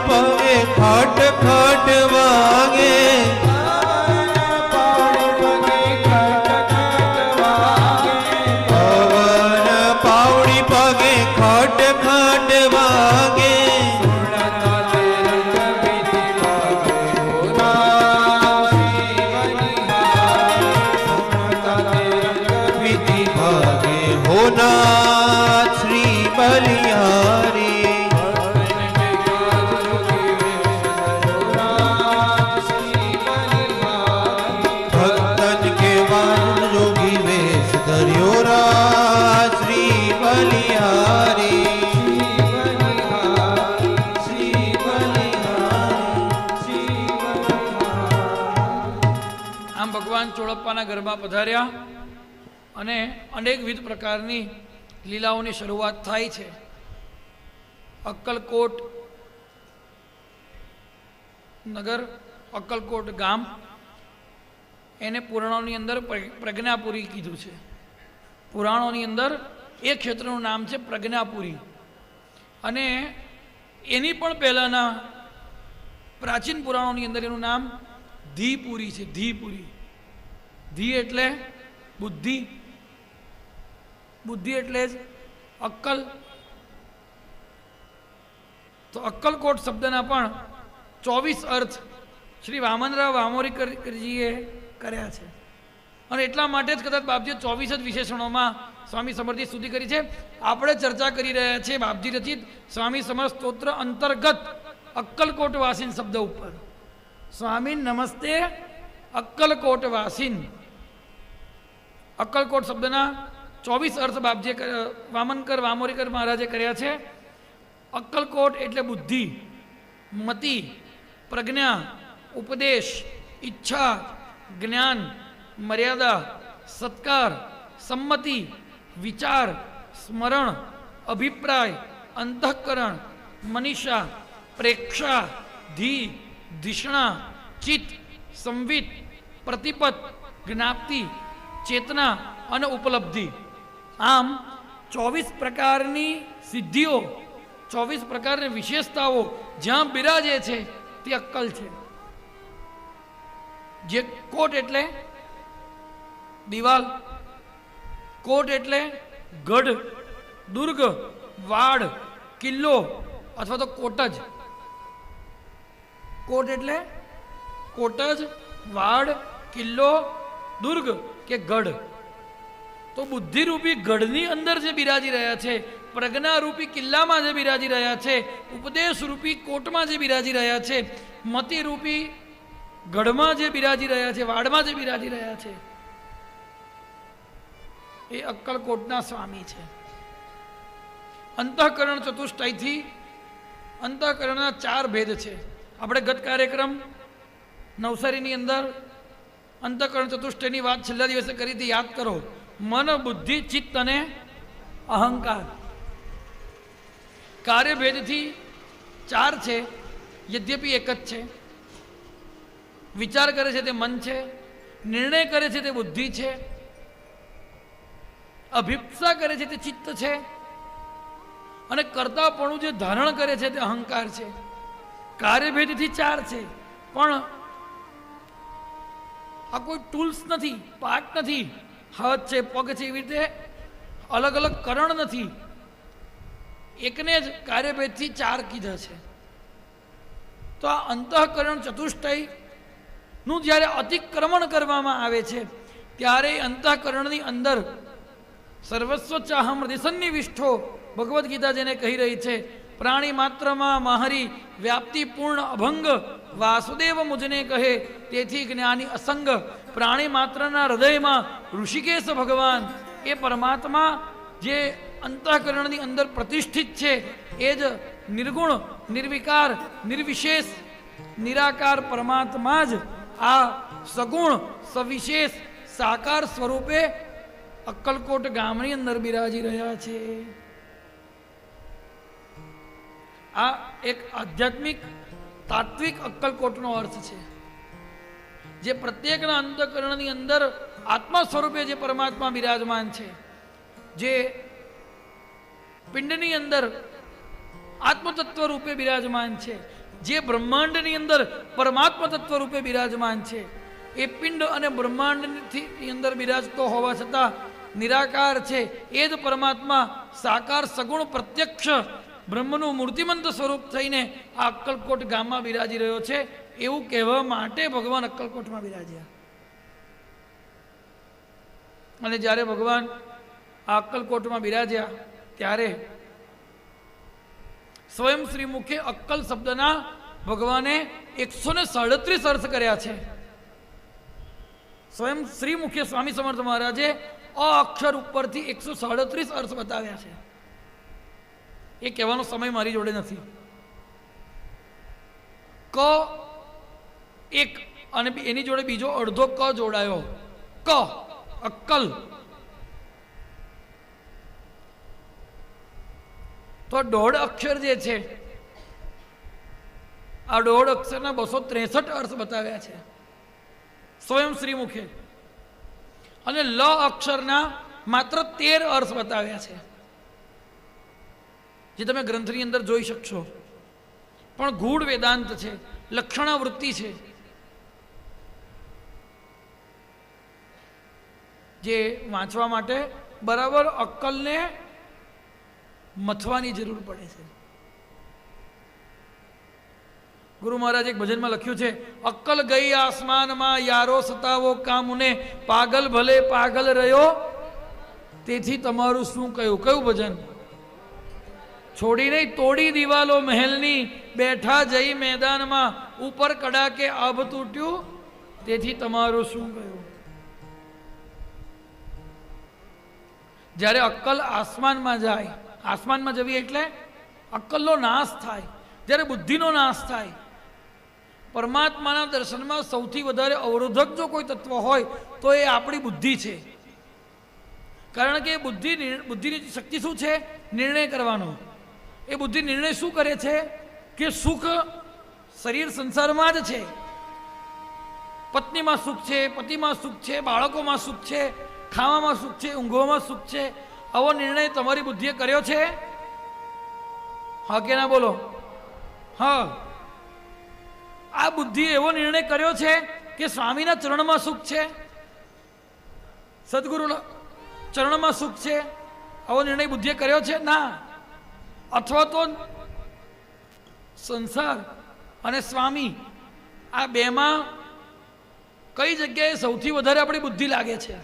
પગે ખટ ખટ વાગે. પવન પાવડી પગે ખટ ખટ વાગે. શ્રી બલિહારી. ભક્તન કે વાન જોગી વેશ ધર્યો રા શ્રી બલિહારી. આમ ભગવાન ચોળપ્પાના ગરબા પધાર્યા અને અનેકવિધ પ્રકારની લીલાઓની શરૂઆત થાય છે. અક્કલકોટ નગર, અક્કલકોટ ગામ, એને પુરાણોની અંદર પ્રજ્ઞાપુરી કીધું છે. પુરાણોની અંદર એ ક્ષેત્રનું નામ છે પ્રજ્ઞાપુરી. અને એની પણ પહેલાંના પ્રાચીન પુરાણોની અંદર એનું નામ ધીપુરી છે. ધીપુરી. ધી એટલે બુદ્ધિ, બુદ્ધિ એટલે જ અક્કલ. તો અક્કલકોટ શબ્દના પણ 24 અર્થ શ્રી વામનરાવ વામોરીકરજીએ કર્યા છે. અને એટલા માટે જ કદાચ બાપજીએ 24 જ વિશેષણોમાં સ્વામી સમર્થની સ્તુતિ કરી છે. આપણે ચર્ચા કરી રહ્યા છીએ બાપજી રચિત સ્વામી સમર્થ સ્તોત્ર અંતર્ગત અક્કલકોટ વાસીન શબ્દ ઉપર. સ્વામી નમસ્તે અક્કલકોટ વાસીન. અક્કલકોટ શબ્દના 24 અર્થ બાપજીએ વામનકર વામોરીકર મહારાજે કર્યા છે. અક્કલકોટ એટલે બુદ્ધિ, મતિ, પ્રજ્ઞા, ઉપદેશ, ઈચ્છા, જ્ઞાન, મર્યાદા, સત્કાર, સંમતિ, વિચાર, સ્મરણ, અભિપ્રાય, અંતઃકરણ, મનીષા, પ્રેક્ષા, ધી, ધિષણા, ચિત્ત, સંવિત, પ્રતિપત, જ્ઞાપ્તિ, ચેતના અને ઉપલબ્ધિ. આમ 24 પ્રકારની સિદ્ધિઓ, 24 પ્રકારની વિશેષતાઓ જ્યાં બિરાજે છે તે અક્કલ છે. જે કોટ એટલે દિવાલ, કોટ એટલે ગઢ, દુર્ગ, વાડ, કિલ્લો અથવા તો કોટજ. કોટ એટલે કોટજ, વાડ, કિલ્લો, દુર્ગ કે ગઢ. તો બુદ્ધિરૂપી ગઢની અંદર જે બિરાજી રહ્યા છે, પ્રજ્ઞારૂપી કિલ્લામાં જે બિરાજી રહ્યા છે, ઉપદેશરૂપી કોટમાં જે બિરાજી રહ્યા છે, મતિરૂપી ગઢમાં જે બિરાજી રહ્યા છે, વાડમાં જે બિરાજી રહ્યા છે, એ અક્કલકોટના સ્વામી છે. અંતઃકરણ ચતુષ્ટયથી અંતઃકરણના 4 ભેદ છે. આપણે ગત કાર્યક્રમ નવસારીની અંદર અંતઃકરણ ચતુષ્ટયની વાત છેલ્લા દિવસે કરી હતી, યાદ કરો. મન, બુદ્ધિ, ચિત્ત અને અહંકાર. કાર્યભેદથી 4 છે, યદ્યપિ એક જ છે. વિચાર કરે છે તે મન છે, નિર્ણય કરે છે તે બુદ્ધિ છે, અભિપ્સા કરે છે તે ચિત્ત છે, અને કર્તાપણું જે ધારણ કરે છે તે અહંકાર છે. કાર્યભેદથી 4 છે, પણ આ કોઈ ટૂલ્સ નથી, પાર્ટ નથી. હાથ છે, પગ છે, એવી રીતે અલગ અલગ કરણ નથી. એકને જ કાર્યભેદથી 4 કીધા છે. તો આ અંતઃકરણ ચતુષ્ટયનું જ્યારે અતિક્રમણ કરવામાં આવે છે ત્યારે અંતઃકરણની અંદર સર્વસ્વ ચાહમ હૃદય સન્નિવિષ્ઠો ભગવદ્ ગીતા જેને કહી રહી છે, પ્રાણી માત્રમાં માહરી વ્યાપ્તિ પૂર્ણ અભંગ વાસુદેવ મુજને કહે તેથી જ્ઞાની અસંગ. પ્રાણી માત્રના હૃદયમાં ઋષિકેશ ભગવાન એ પરમાત્મા જે અંતઃકરણની અંદર પ્રતિષ્ઠિત છે એ જ નિર્ગુણ નિર્વિકાર નિર્વિશેષ નિરાકાર પરમાત્મા જ આ સગુણ સવિશેષ સાકાર સ્વરૂપે અક્કલકોટ ગામની અંદર બિરાજી રહ્યા છે. આ એક આધ્યાત્મિક તાત્વિક અક્કલકોટનો અર્થ છે, જે પ્રત્યેકના અંતઃકરણની અંદર આત્મા સ્વરૂપે જે પરમાત્મા બિરાજમાન છે, જે પિંડની અંદર આત્મતત્વ રૂપે બિરાજમાન છે, જે બ્રહ્માંડની અંદર પરમાત્મા તત્વ રૂપે બિરાજમાન છે, એ પિંડ અને બ્રહ્માંડની અંદર બિરાજતો હોવા છતાં નિરાકાર છે. એ જ પરમાત્મા સાકાર સગુણ પ્રત્યક્ષ બ્રહ્મનું મૂર્તિમંત સ્વરૂપ થઈને આ અક્કલકોટ ગામમાં બિરાજી રહ્યો છે એવું કહેવા માટે ભગવાન અક્કલકોટમાં બિરાજ્યા. અને જ્યારે ભગવાન આ અક્કલકોટમાં બિરાજ્યા ત્યારે સ્વયં શ્રીમુખે અક્કલ શબ્દના ભગવાને 137 અર્થ કર્યા છે. સ્વયં શ્રીમુખે સ્વામી સમર્થ મહારાજે અ અક્ષર ઉપરથી 137 અર્થ બતાવ્યા છે. એ કહેવાનો સમય મારી જોડે નથી. ક એક અને એની જોડે બીજો અડધો ક જોડાયો, ક અક્કલ. તો 1.5 અક્ષર જે છે આ 1.5 અક્ષરના 263 અર્થ બતાવ્યા છે સ્વયં શ્રીમુખે, અને લ અક્ષરના માત્ર 13 અર્થ બતાવ્યા છે, જે તમે ગ્રંથની અંદર જોઈ શકશો. પણ ગૂઢ વેદાંત છે, લક્ષણાવૃત્તિ છે, જે વાંચવા માટે બરાબર અક્કલને મથવાની જરૂર પડે છે. ગુરુ મહારાજ એક ભજનમાં લખ્યું છે, અક્કલ ગઈ આસમાનમાં યારો સતાવો કામને, પાગલ ભલે પાગલ રહ્યો તેથી તમારું શું કહ્યું. કયું ભજન? છોડી નહીં તોડી દિવાલો મહેલની, બેઠા જઈ મેદાનમાં, ઉપર કડાકે આભ તૂટ્યું તેથી તમારું શું કહ્યું. જ્યારે અક્કલ આસમાનમાં જાય, આસમાનમાં જવી એટલે અક્કલનો નાશ થાય, જ્યારે બુદ્ધિનો નાશ થાય. પરમાત્માના દર્શનમાં સૌથી વધારે અવરોધક જો કોઈ તત્વ હોય તો એ આપણી બુદ્ધિ છે. કારણ કે બુદ્ધિની શક્તિ શું છે? નિર્ણય કરવાનો. એ બુદ્ધિ નિર્ણય શું કરે છે કે સુખ શરીર સંસારમાં જ છે, પત્નીમાં સુખ છે, પતિમાં સુખ છે, બાળકોમાં સુખ છે, ખાવામાં સુખ છે, ઊંઘવામાં સુખ છે. આવો નિર્ણય તમારી બુદ્ધિએ કર્યો છે? હા કે ના બોલો? હા. આ બુદ્ધિએ એવો નિર્ણય કર્યો છે કે સ્વામીના ચરણમાં સુખ છે, સદગુરુના ચરણમાં સુખ છે. આવો નિર્ણય બુદ્ધિએ કર્યો છે? ના. અથવા તો સંસાર અને સ્વામી આ બેમાં કઈ જગ્યાએ સૌથી વધારે આપણી બુદ્ધિ લાગે છે?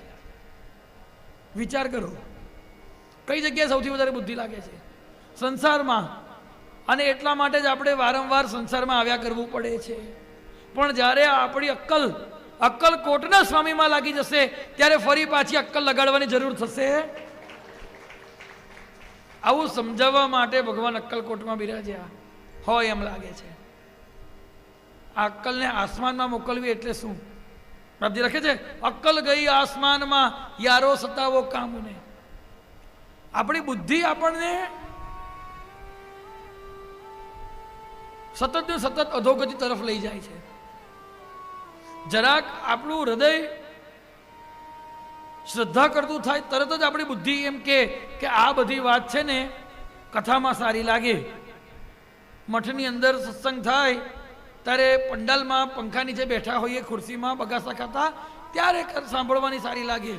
વિચાર કરો, કઈ જગ્યાએ સૌથી વધારે બુદ્ધિ લાગે છે? સંસારમાં. અને એટલા માટે જ આપણે વારંવાર સંસારમાં આવ્યા કરવું પડે છે. પણ જ્યારે આપણી અક્કલકોટના સ્વામીમાં લાગી જશે ત્યારે ફરી પાછી અક્કલ લગાડવાની જરૂર થશે. આવું સમજાવવા માટે ભગવાન અક્કલકોટમાં બિરાજ્યા હોય એમ લાગે છે. આ અક્કલને આસમાનમાં મોકલવી એટલે શું? બાપજી લખે છે, અક્કલ ગઈ આસમાનમાં યારો સતાવો કામને. આપણી બુદ્ધિ આપણને સતત ને સતત અધોગતિ તરફ લઈ જાય છે. જરાક આપણું હૃદય શ્રદ્ધા કરતું થાય તરત જ આપણી બુદ્ધિ એમ કે આ બધી વાત છે ને કથામાં સારી લાગે. મઠની અંદર સત્સંગ થાય ત્યારે પંડાલમાં પંખા નીચે બેઠા હોઈએ, ખુરશીમાં બગાસા ખાતા, ત્યારે સાંભળવાની સારી લાગે.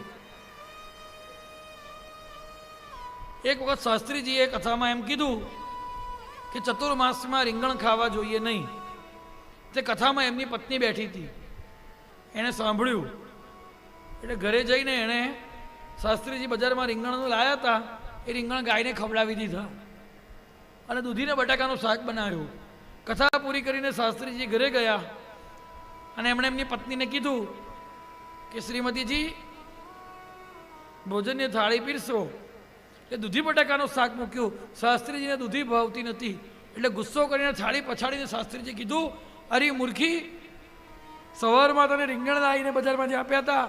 એક વખત શાસ્ત્રીજીએ કથામાં એમ કીધું કે ચતુર્માસમાં રીંગણ ખાવા જોઈએ નહીં. તે કથામાં એમની પત્ની બેઠી હતી, એણે સાંભળ્યું એટલે ઘરે જઈને એણે શાસ્ત્રીજી બજારમાં રીંગણનું લાવ્યા હતા, એ રીંગણ ગાયને ખવડાવી દીધા અને દૂધીને બટાકાનું શાક બનાવ્યું. કથા પૂરી કરીને શાસ્ત્રીજી ઘરે ગયા અને એમણે એમની પત્નીને કીધું કે શ્રીમતીજી ભોજનની થાળી પીરસો. એટલે દૂધી બટાકાનું શાક મૂક્યું. શાસ્ત્રીજીને દૂધી ભાવતી નથી એટલે ગુસ્સો કરીને થાળી પછાડીને શાસ્ત્રીજી કીધું, અરે મૂર્ખી, સવારમાં તને રીંગણ લાવીને બજારમાં જે આપ્યા હતા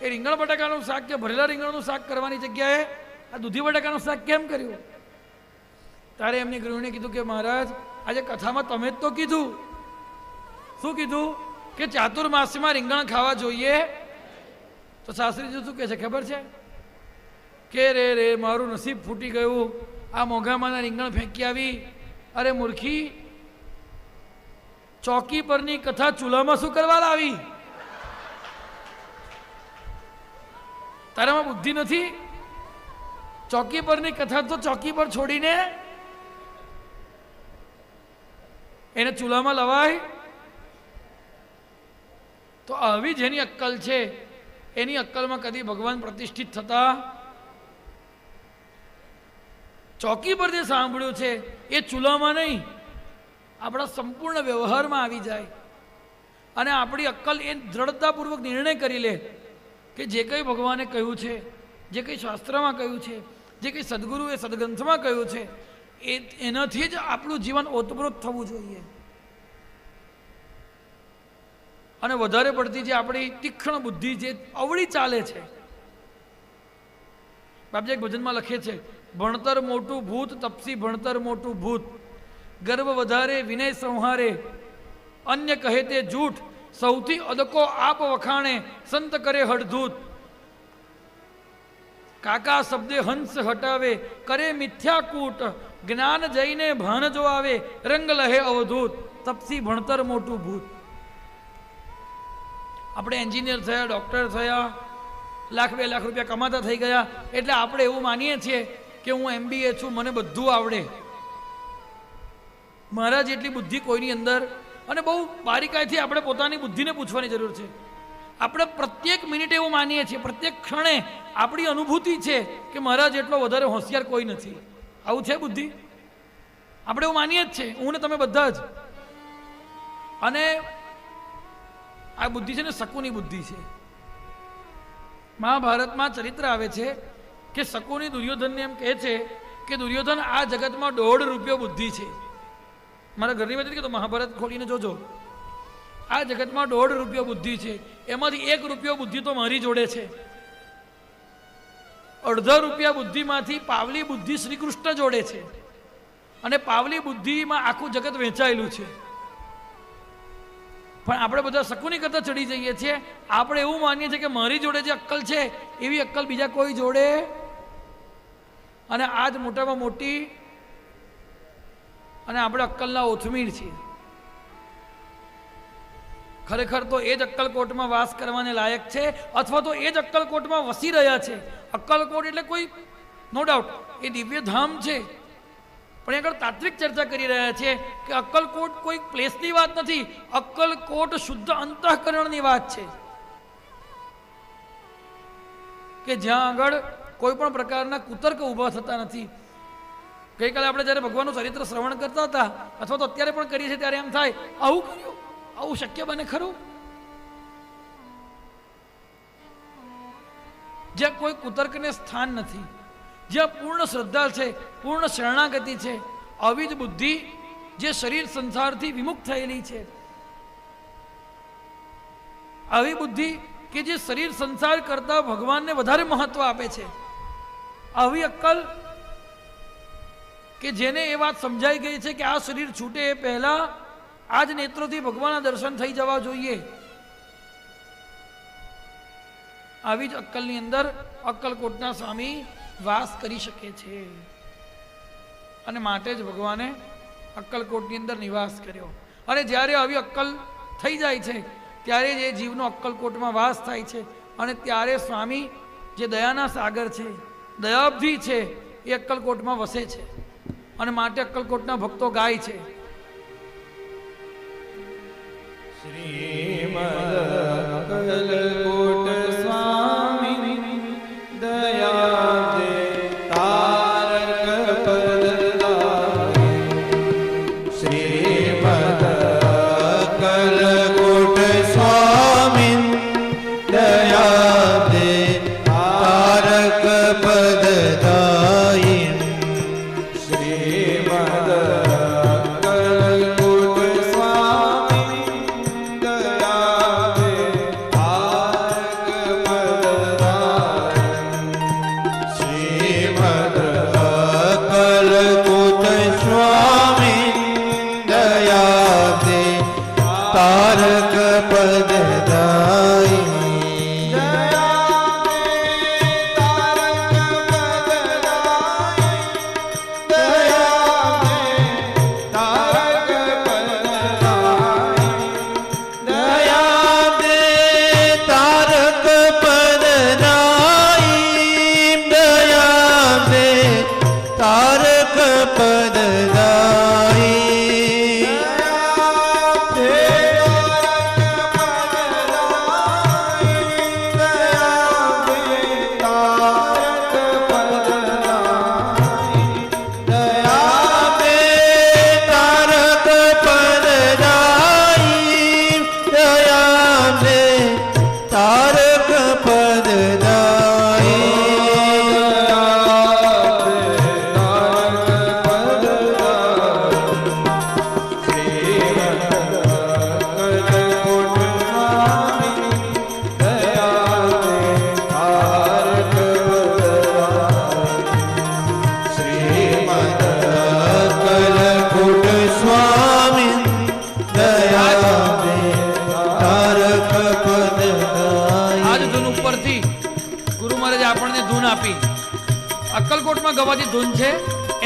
એ રીંગણ બટાકાનું શાક કે ભરેલા રીંગણનું શાક કરવાની જગ્યાએ આ દૂધી બટાકાનું શાક કેમ કર્યું? ત્યારે એમની ગૃહિણીએ કીધું કે મહારાજ, આજે કથામાં તમે જ તો કીધું. શું કીધું? કે ચાતુર્માસમાં રીંગણ ખાવા જોઈએ. તો શાસ્ત્રીજી શું કહે છે ખબર છે? કે રે રે મારું નસીબ ફૂટી ગયું, આ મોઘામાંના રીંગણ ફેંકી આવી. અરે મૂર્ખી, ચોકી પરની કથા ચૂલામાં શું કરવા લાવી? તારામાં બુદ્ધિ નથી? ચોકી પરની કથા તો ચોકી પર છોડીને એને ચૂલામાં લવાય? તો આવી જેની અક્કલ છે એની અક્કલમાં કદી ભગવાન પ્રતિષ્ઠિત થતા? ચોકી પર જે સાંભળ્યું છે એ ચૂલામાં નહીં, આપણા સંપૂર્ણ વ્યવહારમાં આવી જાય અને આપણી અક્કલ એ દ્રઢતાપૂર્વક નિર્ણય કરી લે કે જે કંઈ ભગવાને કહ્યું છે, જે કંઈ શાસ્ત્રમાં કહ્યું છે, જે કંઈ સદગુરુએ સદગ્રંથમાં કહ્યું છે એનાથી જ આપણું જીવન ઓતપ્રોત થવું જોઈએ. અને વધારે પડતી જે આપણી તીક્ષ્ણ બુદ્ધિ જે અવળી ચાલે છે, બાપજી એક ભજનમાં લખે છે, ભણતર મોટું ભૂત તપસી ભણતર મોટું ભૂત, ગર્વ વધારે વિનય સંહારે, અન્ય કહે તે જૂઠ, સૌથી અદકો આપ વખાણે, સંત કરે હડધૂત. કાકા શબ્દે હંસ હટાવે, કરે મિથ્યાકૂટ, જ્ઞાન જઈને ભાન જો આવે, રંગ લહે અવધૂત. તપસી ભણતર મોટું ભૂત. આપણે એન્જિનિયર થયા, ડૉક્ટર થયા, લાખ 2 લાખ રૂપિયા કમાતા થઈ ગયા એટલે આપણે એવું માનીએ છીએ કે હું MBA છું, મને બધું આવડે, મારા જેટલી બુદ્ધિ કોઈની અંદર. અને બહુ બારીકાઈથી આપણે પોતાની બુદ્ધિને પૂછવાની જરૂર છે. આપણે પ્રત્યેક મિનિટે એવું માનીએ છીએ, પ્રત્યેક ક્ષણે આપણી અનુભૂતિ છે કે મારા જેટલો વધારે હોશિયાર કોઈ નથી. આવું છે બુદ્ધિ? આપણે એવું માનીએ જ છે, હું ને તમે બધા જ. અને આ બુદ્ધિ છે ને શકુની બુદ્ધિ છે. મહાભારતમાં ચરિત્ર આવે છે કે શકુની દુર્યોધનને એમ કહે છે કે દુર્યોધન, આ જગતમાં 1.5 રૂપિયો બુદ્ધિ છે. મારા ઘરની વાત કે તો મહાભારત ખોલીને જોજો. આ જગતમાં 1.5 રૂપિયો બુદ્ધિ છે, એમાંથી 1 રૂપિયો બુદ્ધિ તો મારી જોડે છે. 1.5 રૂપિયા બુદ્ધિમાંથી પાવલી બુદ્ધિ શ્રી કૃષ્ણ જોડે છે અને પાવલી બુદ્ધિમાં આખું જગત વહેંચાયેલું છે. પણ આપણે બધા શકુની કરતા ચડી જઈએ છીએ. આપણે એવું માનીએ છીએ કે મારી જોડે જે અક્કલ છે એવી અક્કલ બીજા કોઈ જોડે. અને આ જ મોટામાં મોટી અને આપણે અક્કલના ઓથમીર છીએ. ખરેખર તો એ જ અક્કલકોટમાં વાસ કરવાને લાયક છે, અથવા તો એ જ અક્કલકોટમાં વસી રહ્યા છે. અક્કલકોટ એટલે કોઈ નો ડાઉટ એ દિવ્ય ધામ છે, પણ આગળ તાત્વિક ચર્ચા કરી રહ્યા છે કે અક્કલકોટ કોઈ પ્લેસની વાત નથી, અક્કલકોટ શુદ્ધ અંતઃકરણની વાત છે કે જ્યાં આગળ કોઈ પણ પ્રકારના કુતર્ક ઊભા થતા નથી. ગઈકાલે આપણે જ્યારે ભગવાનનું ચરિત્ર શ્રવણ કરતા હતા અથવા તો અત્યારે પણ કરીએ છીએ ત્યારે એમ થાય, આવું કર્યું, આવું શક્ય બને ખરું? જ્યાં કોઈ કુતર્કને સ્થાન નથી, જ્યાં પૂર્ણ શ્રદ્ધા છે, પૂર્ણ શરણાગતિ છે, આવી જ બુદ્ધિ જે શરીર સંસારથી વિમુખ થયેલી છે, આવી બુદ્ધિ કે જે શરીર સંસાર કરતા ભગવાનને વધારે મહત્વ આપે છે, આવી અક્કલ કે જેને એ વાત સમજાઈ ગઈ છે કે આ શરીર છૂટે એ પહેલા આ જ નેત્રોથી ભગવાનના દર્શન થઈ જવા જોઈએ, આવી જ અક્કલની અંદર અક્કલકોટના સ્વામી વાસ કરી શકે છે. અને માટે જ ભગવાને અક્કલકોટની અંદર નિવાસ કર્યો. અને જ્યારે આવી અક્કલ થઈ જાય છે ત્યારે જ એ જીવનો અક્કલકોટમાં વાસ થાય છે. અને ત્યારે સ્વામી જે દયાના સાગર છે, દયાબ્ધિ છે, એ અક્કલકોટમાં વસે છે. અને માટે અક્કલકોટના ભક્તો ગાય છે, અક્કલકોટ સ્વામી દયા દે તારક પદદાયે. શ્રીમદ અક્કલકોટ સ્વામી દયા દે તારક પદદાયિની. શ્રીમદ અક્કલકોટ સ્વામી દયા દે તારક પદદાયિની. શ્રીમદ અક્કલકોટ સ્વામી દયા દે તારક પદદાયિની. દયા દે તારક પદદાયિની. દયા દે તારક પદદાયિની. દયા દે તારક પદદાયિની. દયા દે તારક શ્રીમદ અક્કલકોટ સ્વામી દયા દે તારક આ જ પદદાયિની. ધૂન ઉપરથી ગુરુ મહારાજે આપણને ધૂન આપી. અક્કલકોટમાં ગવાતી ધૂન છે,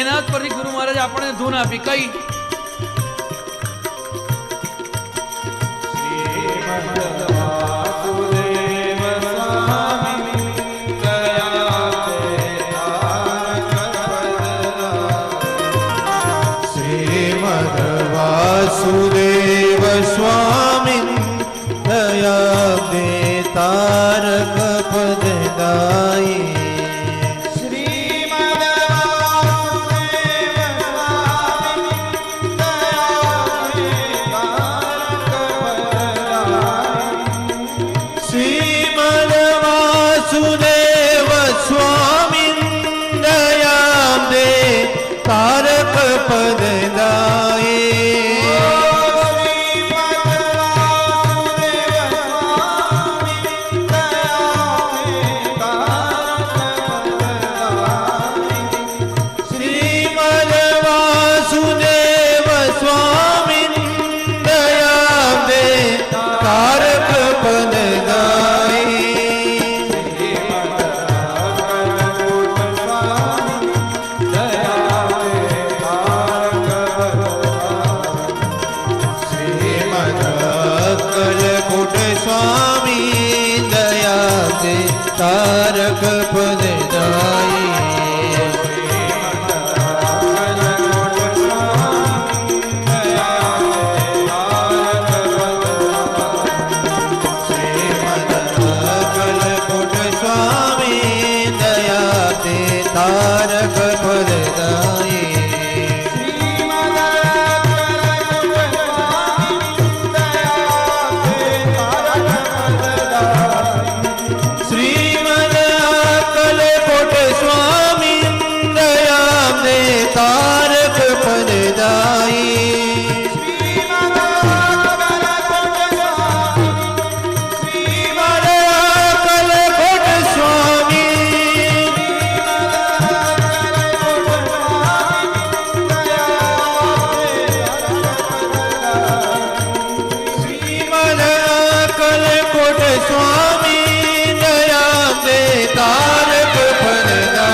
એના જ પરથી ગુરુ મહારાજે આપણને ધૂન આપી. કઈ? શ્રીમદ વાસુદેવ સ્વામી દયા દે તારક પદદાયિની. શ્રીમદ વાસુદેવ સ્વામી દયા દે તારક પદદાયિની. શ્રીમદ વાસુદેવ સ્વામી દયા દે તારક પદદાયિની. શ્રીમદ અક્કલકોટ સ્વામી દયા દે તારક પદદાયિની. શ્રીમદ અક્કલકોટ સ્વામી દયા દે તારક પદદાયિની. શ્રીમદ અક્કલકોટ સ્વામી દયા દે તારક પદદાયિની. શ્રીમદ અક્કલકોટ સ્વામી શ્રીમદ અક્કલકોટ સ્વામી દયા દે તારક પદદાયિની.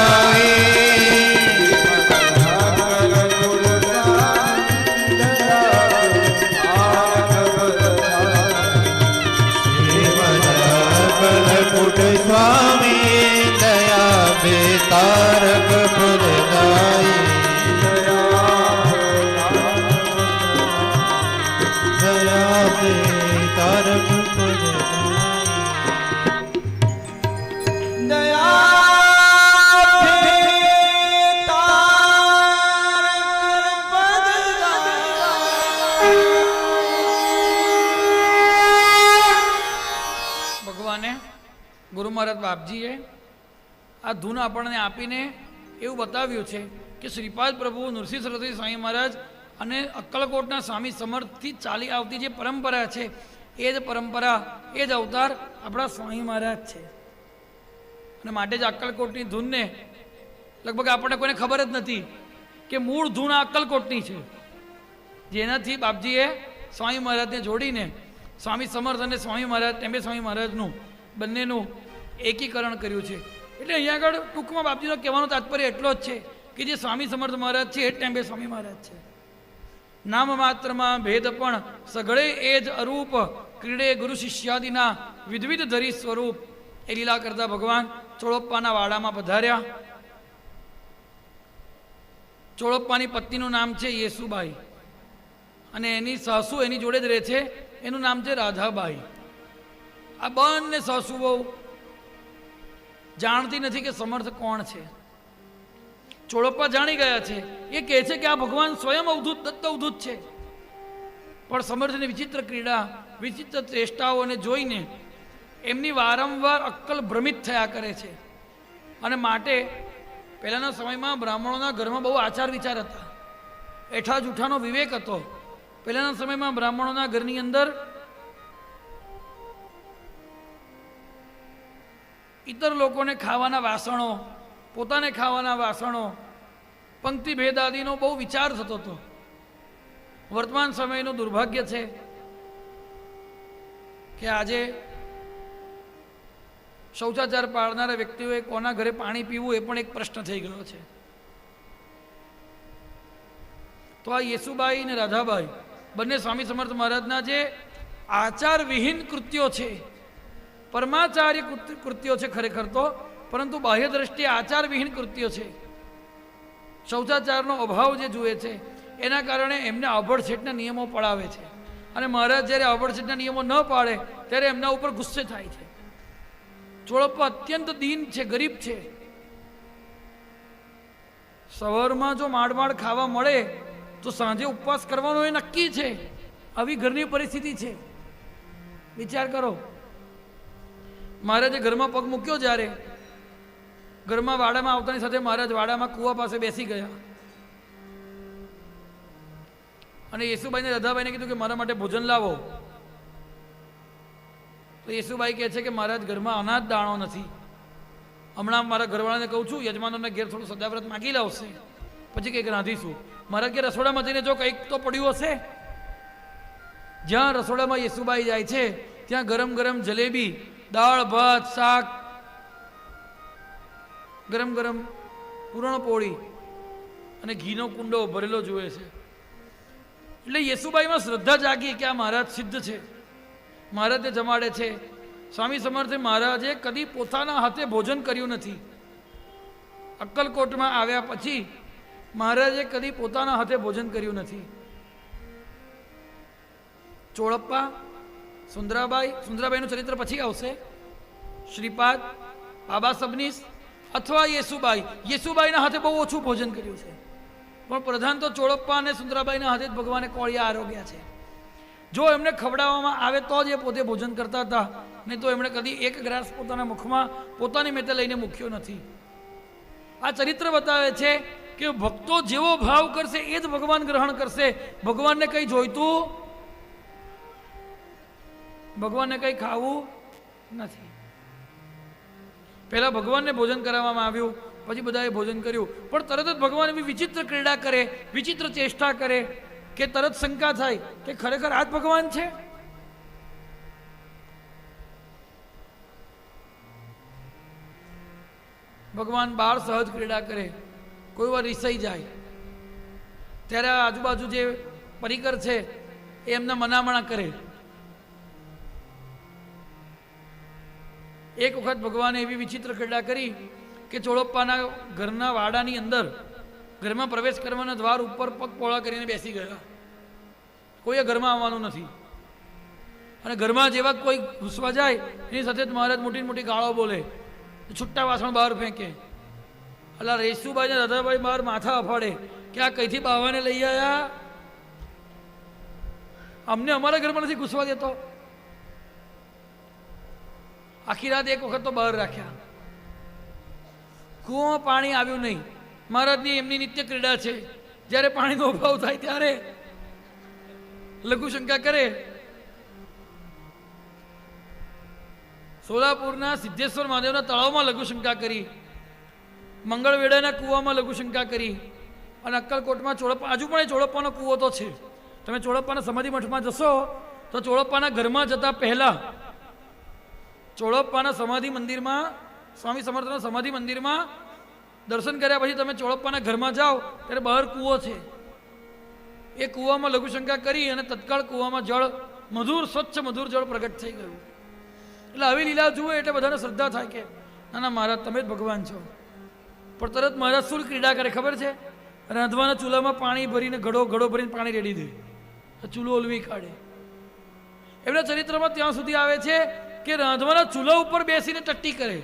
શ્રીમદ અક્કલકોટ સ્વામી દયા દે તારક પદદાયિની. દયા દે બાપજીએ આ ધૂન આપણને આપીને એવું બતાવ્યું છે કે શ્રીપાદ પ્રભુ નૃસિંહ સરસ્વતી સ્વામી મહારાજ અને અક્કલકોટના સ્વામી સમર્થથી ચાલી આવતી જે પરંપરા છે એ જ પરંપરા, એ જ અવતાર આપણા સ્વામી મહારાજ છે. અને માટે જ અક્કલકોટની ધૂનને લગભગ આપણને કોઈને ખબર જ નથી કે મૂળ ધૂન આ અક્કલકોટની છે, જેનાથી બાપજીએ સ્વામી મહારાજને જોડીને સ્વામી સમર્થ અને સ્વામી મહારાજ ટેમ્બે સ્વામી મહારાજનું બંનેનું એકીકરણ કર્યું છે. એટલે અહીંયા આગળ ટૂંકમાં બાપજીનો કહેવાનો તાત્પર્ય એટલો જ છે કે જે સ્વામી સમર્થ મહારાજ છે એ ટેમ્બે સ્વામી મહારાજ છે. નામ માત્રમાં ભેદ પણ સઘળે એ જ અરૂપ, ક્રીડે ગુરુ શિષ્યાદિના વિધવિધ ધરી સ્વરૂપ. એ લીલા કરતા ભગવાન ચોળપ્પાના વાડામાં પધાર્યા. ચોળપ્પાની પત્નીનું નામ છે યેસુબાઈ અને એની સાસુ એની જોડે જ રહે છે, એનું નામ છે રાધાબાઈ. આ બંને સાસુ બહુ જાણતી નથી કે સમર્થ કોણ છે. ચોળપ્પા જાણી ગયા છે, એ કહે છે કે આ ભગવાન સ્વયં અવધૂત દત્ત અવધૂત છે. પણ સમર્થની વિચિત્ર ક્રીડા, વિચિત્ર ચેષ્ટાઓને જોઈને એમની વારંવાર અક્કલ ભ્રમિત થયા કરે છે. અને માટે પહેલાંના સમયમાં બ્રાહ્મણોના ઘરમાં બહુ આચાર વિચાર હતા, એઠા જૂઠાનો વિવેક હતો. પહેલાંના સમયમાં બ્રાહ્મણોના ઘરની અંદર ઇતર લોકોને ખાવાના વાસણો, પોતાને ખાવાના વાસણો, પંક્તિ ભેદ આદિનો બહુ વિચાર થતો હતો. વર્તમાન સમયનું દુર્ભાગ્ય છે કે આજે શૌચાચાર પાળનારા વ્યક્તિઓએ કોના ઘરે પાણી પીવું એ પણ એક પ્રશ્ન થઈ ગયો છે. તો આ યેસુબાઈ અને રાધાબાઈ બંને સ્વામી સમર્થ મહારાજના જે આચાર વિહીન કૃત્યો છે, પરમાચાર્ય કૃત્યો છે ખરેખર તો, પરંતુ બાહ્ય દ્રષ્ટિએ આચાર વિહીન કૃત્યો છે. શૌચાચારનો અભાવ જે જુએ છે એના કારણે એમને આભડછેટના નિયમો પડાવે છે. અને મહારાજ જ્યારે આભડછેટના નિયમો ન પાડે ત્યારે એમના ઉપર ગુસ્સે થાય છે. ચોળપ્પા અત્યંત દીન છે, ગરીબ છે. સવારમાં જો માંડ ખાવા મળે તો સાંજે ઉપવાસ કરવાનો એ નક્કી છે. આવી ઘરની પરિસ્થિતિ છે, વિચાર કરો. મહારાજે ઘરમાં પગ મૂક્યો, જ્યારે ઘરમાં વાડામાં આવતાની સાથે મહારાજ વાડામાં કૂવા પાસે બેસી ગયા અને યેસુબાઈને રાધાબાઈને કીધું કે મારા માટે ભોજન લાવો. તો યેસુબાઈ કહે છે કે મહારાજ ઘરમાં અનાજ દાણો નથી, હમણાં મારા ઘરવાળાને કહું છું યજમાનોને ઘેર થોડું સદાવ્રત માગી લાવશે, પછી કંઈક રાંધીશું. મહારાજ કે રસોડામાં જઈને જો કંઈક તો પડ્યું હશે. જ્યાં રસોડામાં યેસુબાઈ જાય છે ત્યાં ગરમ ગરમ જલેબી, દાળ ભાત, શાક, ગરમ ગરમ પૂરણપોળી અને ઘીનો કુંડો ભરેલો જુએ છે. એટલે યેસુબાઈમાં શ્રદ્ધા જાગી કે આ મહારાજ સિદ્ધ છે, મહારાજે જમાડે છે. સ્વામી સમર્થે મહારાજે કદી પોતાના હાથે ભોજન કર્યું નથી. અક્કલકોટમાં આવ્યા પછી મહારાજે કદી પોતાના હાથે ભોજન કર્યું નથી. ચોળપ્પા, સુંદરાબાઈનું ચરિત્ર પછી આવશે. શ્રીપાદ, બાબા સબનીસ અથવા યેસુબાઈના હાથે બહુ ઓછું ભોજન કર્યું છે. પણ પ્રધાન તો ચોળપ્પા અને સુંદરાબાઈના હાથે જ ભગવાને કોળિયા આરોગ્યા છે. જો એમને ખવડાવવામાં આવે તો જ એ પોતે ભોજન કરતા હતા, નહીં તો એમણે કદી એક ગ્રાસ પોતાના મુખમાં પોતાની મેતે લઈને મૂક્યો નથી. આ ચરિત્ર બતાવે છે કે ભક્તો જેવો ભાવ કરશે એ જ ભગવાન ગ્રહણ કરશે. ભગવાનને કંઈ જોઈતું, ભગવાનને કંઈ ખાવું નથી. પહેલા ભગવાનને ભોજન કરાવવામાં આવ્યું, પછી બધાએ ભોજન કર્યું. પણ તરત જ ભગવાન એવી વિચિત્ર ક્રીડા કરે, વિચિત્ર ચેષ્ટા કરે કે તરત શંકા થાય કે ખરેખર આ જ ભગવાન છે. ભગવાન બાળ સહજ ક્રીડા કરે, કોઈ વાર રિસાઈ જાય ત્યારે આ આજુબાજુ જે પરિકર છે એ એમને મનામણા કરે. એક વખત ભગવાને એવી વિચિત્ર ક્રીડા કરી કે ચોળપ્પાના ઘરના વાડાની અંદર ઘરમાં પ્રવેશ કરવાના દ્વાર ઉપર પગ પોળા કરીને બેસી ગયા. કોઈએ ઘરમાં આવવાનું નથી. અને ઘરમાં જેવા કોઈ ઘૂસવા જાય એની સાથે જ મહારાજ મોટી મોટી ગાળો બોલે, છૂટા વાસણ બહાર ફેંકે. અલા યેસુબાઈ ને રાધાબાઈ બહાર માથા અફાડે કે આ કઈથી બાવાને લઈ આવ્યા, અમને અમારા ઘરમાં નથી ઘૂસવા દેતો. આખી રાત એક વખત તો બહાર રાખ્યા. કૂવામાં પાણી આવ્યું નહીં. મહારાજની એમની નિત્ય ક્રીડા છે, જ્યારે પાણીનો અભાવ થાય ત્યારે લઘુશંકા કરે. સોલાપુરના સિદ્ધેશ્વર મહાદેવના તળાવમાં લઘુશંકા કરી, મંગળવેડાના કૂવામાં લઘુશંકા કરી, અને અક્કલકોટમાં ચોળપ્પા, હજુ પણ એ ચોળપ્પાનો કૂવો તો છે. તમે ચોળપ્પાના સમાધિ મઠમાં જશો તો ચોળપ્પાના ઘરમાં જતા પહેલા ચોળપ્પાના સમાધિ મંદિરમાં, સ્વામી સમર્થના સમાધિ મંદિરમાં દર્શન કર્યા પછી તમે ચોળપ્પાના ઘરમાં જાઓ ત્યારે બહાર કૂવો છે. એ કૂવામાં લઘુશંકા કરી અને તત્કાળ કૂવામાં જળ, મધુર સ્વચ્છ મધુર જળ પ્રગટ થઈ ગયું. એટલે આવી લીલા જુએ એટલે બધાને શ્રદ્ધા થાય કે ના ના મહારાજ તમે જ ભગવાન છો. પણ તરત મહારાજ શું ક્રીડા કરે ખબર છે? રાંધવાના ચૂલામાં પાણી ભરીને ઘડો ભરીને પાણી રેડી દે, ચૂલો ઓલવી કાઢે. એમના ચરિત્રમાં ત્યાં સુધી આવે છે કે રાંધવાના ચૂલા ઉપર બેસીને ટટ્ટી કરે.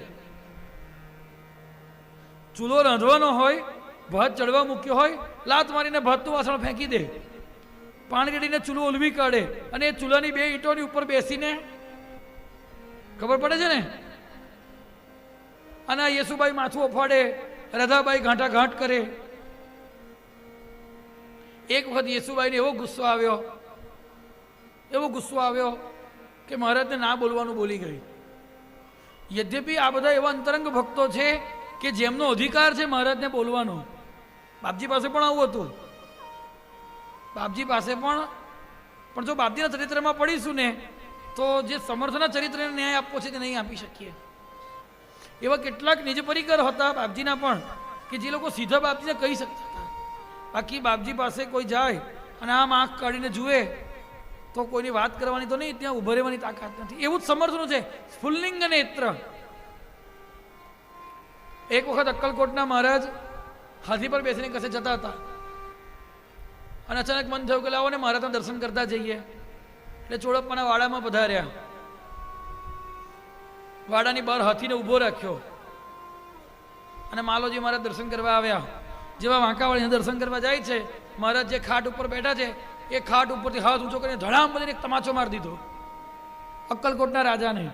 ચૂલો રાંધવાનો હોય, ભાત ચડવા મૂક્યો હોય, લાત મારીને ભાતનું વાસણ ફેંકી દે, પાણી રેડીને ચૂલો ઓલવી કાઢે, અને એ ચૂલાની બે ઈંટોની ઉપર બેસીને, ખબર પડે છે ને, અને યેસુબાઈ માથું અફાડે, રાધાબાઈ ઘાંટા ઘાંટ કરે. એક વખત યેસુબાઈને એવો ગુસ્સો આવ્યો કે મહારાજને ના બોલવાનું બોલી ગઈ. યદ્યપિ આ બધા એવા અંતરંગ ભક્તો છે કે જેમનો અધિકાર છે મહારાજને બોલવાનો. બાપજી પાસે પણ આવું હતું. બાપજી પાસે પણ જો બાપજીના ચરિત્રમાં પડીશું ને તો જે સમર્થના ચરિત્રને ન્યાય આપવો છે તે નહીં આપી શકીએ. એવા કેટલાક નિજ પરિકર હતા બાપજીના પણ કે જે લોકો સીધા બાપજીને કહી શકતા હતા. બાકી બાપજી પાસે કોઈ જાય અને આમ આંખ કાઢીને જુએ તો કોઈની વાત કરવાની તો નહીં, ત્યાં ઉભા રહેવાની તાકાત નથી. એવું જ સમર્થનું છે, સ્ફુલ્લિંગ નેત્ર. એક વખત અક્કલકોટના મહારાજ હાથી પર બેસીને કસે જતા હતા અને અચાનક મન થયું કે લાવો ને મહારાજના દર્શન કરતા જઈએ. એટલે ચોળપ્પાના વાડામાં પધાર્યા. વાડાની બહાર હાથીને ઊભો રાખ્યો અને માલોજી મહારાજ દર્શન કરવા આવ્યા. જેવા વાંકાવાળીને દર્શન કરવા જાય છે, મહારાજ જે ખાટ ઉપર બેઠા છે એ ખાટ ઉપરથી હાથ ઊંચો કરીને ધડામ બનીને એક તમાચો મારી દીધો અક્કલકોટના રાજાને.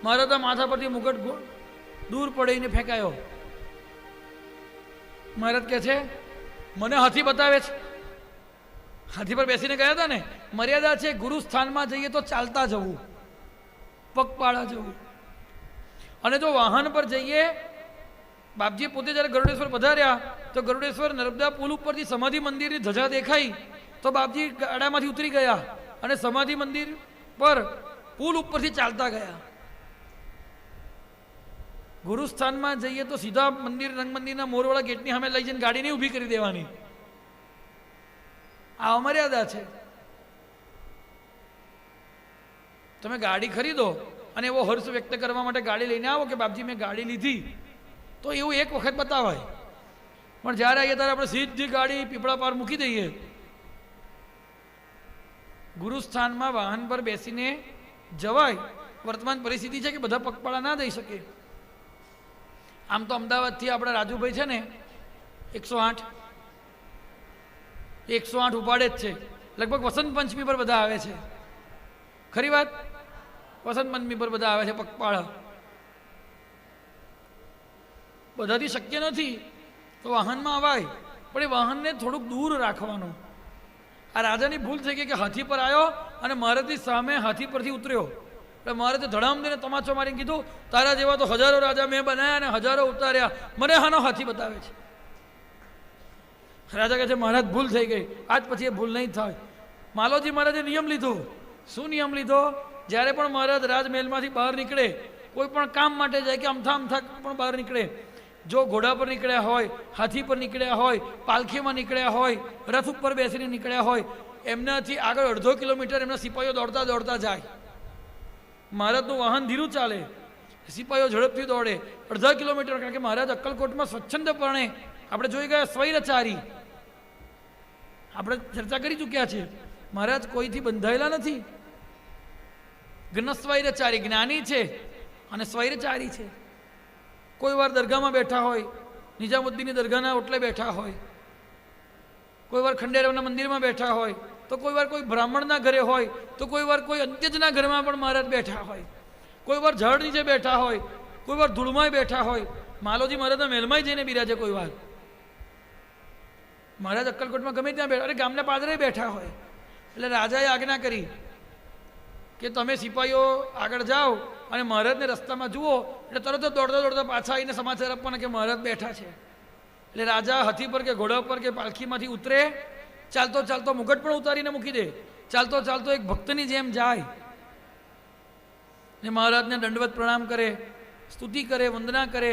મહારાજના માથા પરથી મુગટ દૂર પડીને ફેંકાયો. મહારાજ કહે છે મને હાથી બતાવે છે. હાથી પર બેસીને ગયા હતા ને, મર્યાદા છે ગુરુ સ્થાનમાં જઈએ તો ચાલતા જવું, પગપાળા જવું. અને જો વાહન પર જઈએ, બાપજી પોતે જ્યારે ગરુડેશ્વર પધાર્યા તો ગરુડેશ્વર નર્મદા પુલ ઉપરથી સમાધિ મંદિરની ધજા દેખાઈ તો બાપજી ગાડામાંથી ઉતરી ગયા અને સમાધિ મંદિર પર પુલ ઉપરથી ચાલતા ગયા. ગુરુસ્થાનમાં જઈએ તો સીધા મંદિર, રંગ મંદિરના મોરવાળા ગેટની સામે લઈ જઈને ગાડી નહીં ઊભી કરી દેવાની. આ અમર્યાદા છે. તમે ગાડી ખરીદો અને એવો હર્ષ વ્યક્ત કરવા માટે ગાડી લઈને આવો કે બાપજી મેં ગાડી લીધી, તો એવું એક વખત બતાવાય. પણ જ્યારે આવીએ ત્યારે આપણે સીધી ગાડી પીપળા પાર મૂકી દઈએ. ગુરુસ્થાનમાં વાહન પર બેસીને જવાય. વર્તમાન પરિસ્થિતિ છે કે બધા પગપાળા ના દઈ શકે. આમ તો અમદાવાદથી આપણા રાજુભાઈ છે ને 108 ઉપાડે જ છે. લગભગ વસંત પંચમી પર બધા આવે છે. ખરી વાત, વસંત પંચમી પર બધા આવે છે પગપાળા. બધાથી શક્ય નથી તો વાહનમાં અવાય, પણ એ વાહનને થોડુંક દૂર રાખવાનું. આ રાજાની ભૂલ થઈ ગઈ કે હાથી પર આવ્યો અને મહારાજની સામે હાથી પરથી ઉતર્યો. એટલે મહારાજે ધડામ દઈને તમાચો મારીને કીધું તારા જેવા તો હજારો રાજા મેં બનાવ્યા અને હજારો ઉતાર્યા, મને હાનો હાથી બતાવે છે. રાજા કહે છે મહારાજ ભૂલ થઈ ગઈ, આજ પછી એ ભૂલ નહીં થાય. માલોજી મહારાજે નિયમ લીધો. શું નિયમ લીધો? જ્યારે પણ મહારાજ રાજમહેલમાંથી બહાર નીકળે, કોઈ પણ કામ માટે જાય કે અમથા પણ બહાર નીકળે, જો ઘોડા પર નીકળ્યા હોય, હાથી પર નીકળ્યા હોય, પાલખીમાં નીકળ્યા હોય, રથ ઉપર બેસીને નીકળ્યા હોય, એમનાથી આગળ 1.5 કિલોમીટર એમના સિપાહીઓ દોડતા દોડતા જાય. મહારાજનું વાહન ધીરું ચાલે, સિપાહીઓ ઝડપથી દોડે 1.5 કિલોમીટર. કારણ કે મહારાજ અક્કલકોટમાં સ્વચ્છંદપણે આપણે જોઈ ગયા સ્વૈરચારી, આપણે ચર્ચા કરી ચૂક્યા છે. મહારાજ કોઈથી બંધાયેલા નથી. જ્ઞસ્વૈરચારી જ્ઞાની છે અને સ્વૈરચારી છે. કોઈ વાર દરગાહમાં બેઠા હોય, નિજામુદ્દીનની દરગાહના ઓટલે બેઠા હોય, કોઈ વાર ખંડેરાવના મંદિરમાં બેઠા હોય, તો કોઈ વાર કોઈ બ્રાહ્મણના ઘરે હોય, તો કોઈ વાર કોઈ અંત્યજના ઘરમાં પણ મહારાજ બેઠા હોય. કોઈ વાર ઝાડ નીચે બેઠા હોય, કોઈ વાર ધૂળમાંય બેઠા હોય, માલોજી મહારાજના મહેલમાં જઈને બિરાજે કોઈ વાર. મહારાજ અક્કલકોટમાં ગમે ત્યાં બેઠા, અરે ગામના પાદરે બેઠા હોય. એટલે રાજાએ આજ્ઞા કરી કે તમે સિપાહીઓ આગળ જાઓ અને મહારાજને રસ્તામાં જુઓ એટલે તરત જ દોડતા દોડતા પાછા આવીને સમાચાર આપવાના કે મહારાજ બેઠા છે. એટલે રાજા હાથી પર કે ઘોડા પર કે પાલખીમાંથી ઉતરે, ચાલતો ચાલતો મુગટ પણ ઉતારીને મૂકી દે, ચાલતો ચાલતો એક ભક્તની જેમ જાય ને મહારાજને દંડવત પ્રણામ કરે, સ્તુતિ કરે, વંદના કરે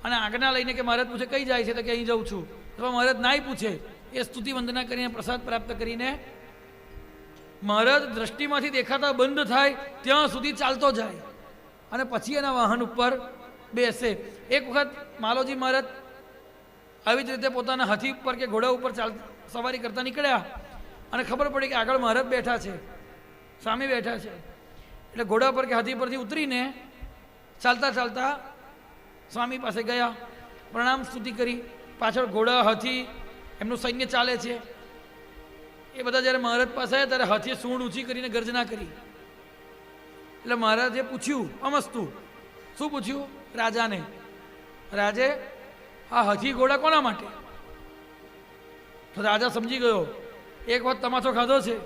અને આજ્ઞા લઈને કે મહારાજ પૂછે કઈ જાય છે તો કે અહીં જાઉં છું. તો મહારાજ નાય પૂછે, એ સ્તુતિ વંદના કરીને પ્રસાદ પ્રાપ્ત કરીને મહારાજ દ્રષ્ટિમાંથી દેખાતા બંધ થાય ત્યાં સુધી ચાલતો જાય અને પછી એના વાહન ઉપર બેસે. એક વખત માલોજી મહારાજ આવી જ રીતે પોતાના હાથી ઉપર કે ઘોડા ઉપર સવારી કરતા નીકળ્યા અને ખબર પડી કે આગળ મહારાજ બેઠા છે, સામે બેઠા છે. એટલે ઘોડા પર કે હાથી પરથી ઉતરીને ચાલતા ચાલતા સ્વામી પાસે ગયા, પ્રણામ સ્તુતિ કરી. પાછળ ઘોડા, હાથી, એમનું સૈન્ય ચાલે છે. એ બધા જ્યારે મહારાજ પાસે આવ્યા ત્યારે હાથીએ સૂંઢ ઊંચી કરીને ગર્જના કરી. એટલે મહારાજે પૂછ્યું અમસ્તુ, શું પૂછ્યું? રાજાને. રાજે આ હાથી ઘોડા કોના માટે? તો રાજા સમજી ગયો એક વખત તમાચો ખાધો છે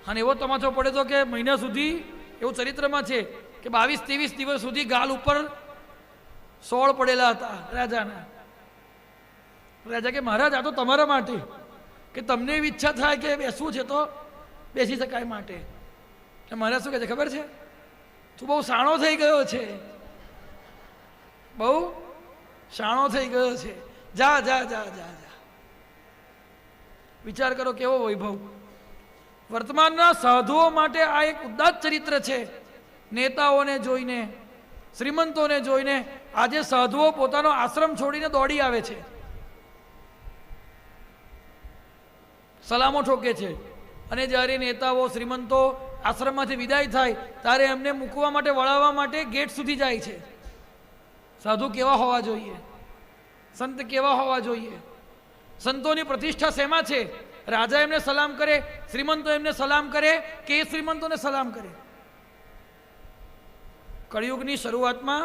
અને એવો તમાચો પડે તો કે મહિના સુધી, એવું ચરિત્રમાં છે કે 22-23 દિવસ સુધી ગાલ ઉપર સોળ પડેલા હતા રાજાના. રાજા કે મહારાજ આ તો તમારા માટે, કે તમને એવી ઈચ્છા થાય કે બેસવું છે તો બેસી શકાય માટે. એટલે મહારાજ શું કહે છે ખબર છે? તું બહુ શાણો થઈ ગયો છે, બહુ શાણો થઈ ગયો છે, જા જા જા જા જા. વિચાર કરો કેવો વૈભવ. વર્તમાનના સાધુઓ માટે આ એક ઉદાત્ત ચરિત્ર છે. નેતાઓને જોઈને, શ્રીમંતોને જોઈને આજે સાધુઓ પોતાનો આશ્રમ છોડીને દોડી આવે છે, સલામો ઠોકે છે. અને જ્યારે નેતાઓ, શ્રીમંતો આશ્રમમાંથી વિદાય થાય ત્યારે એમને મૂકવા માટે, વળાવવા માટે ગેટ સુધી જાય છે. સાધુ કેવા હોવા જોઈએ, સંત કેવા હોવા જોઈએ? સંતોની પ્રતિષ્ઠા શેમાં છે? રાજા એમને સલામ કરે, શ્રીમંતો એમને સલામ કરે કે એ શ્રીમંતોને સલામ કરે? કળિયુગની શરૂઆતમાં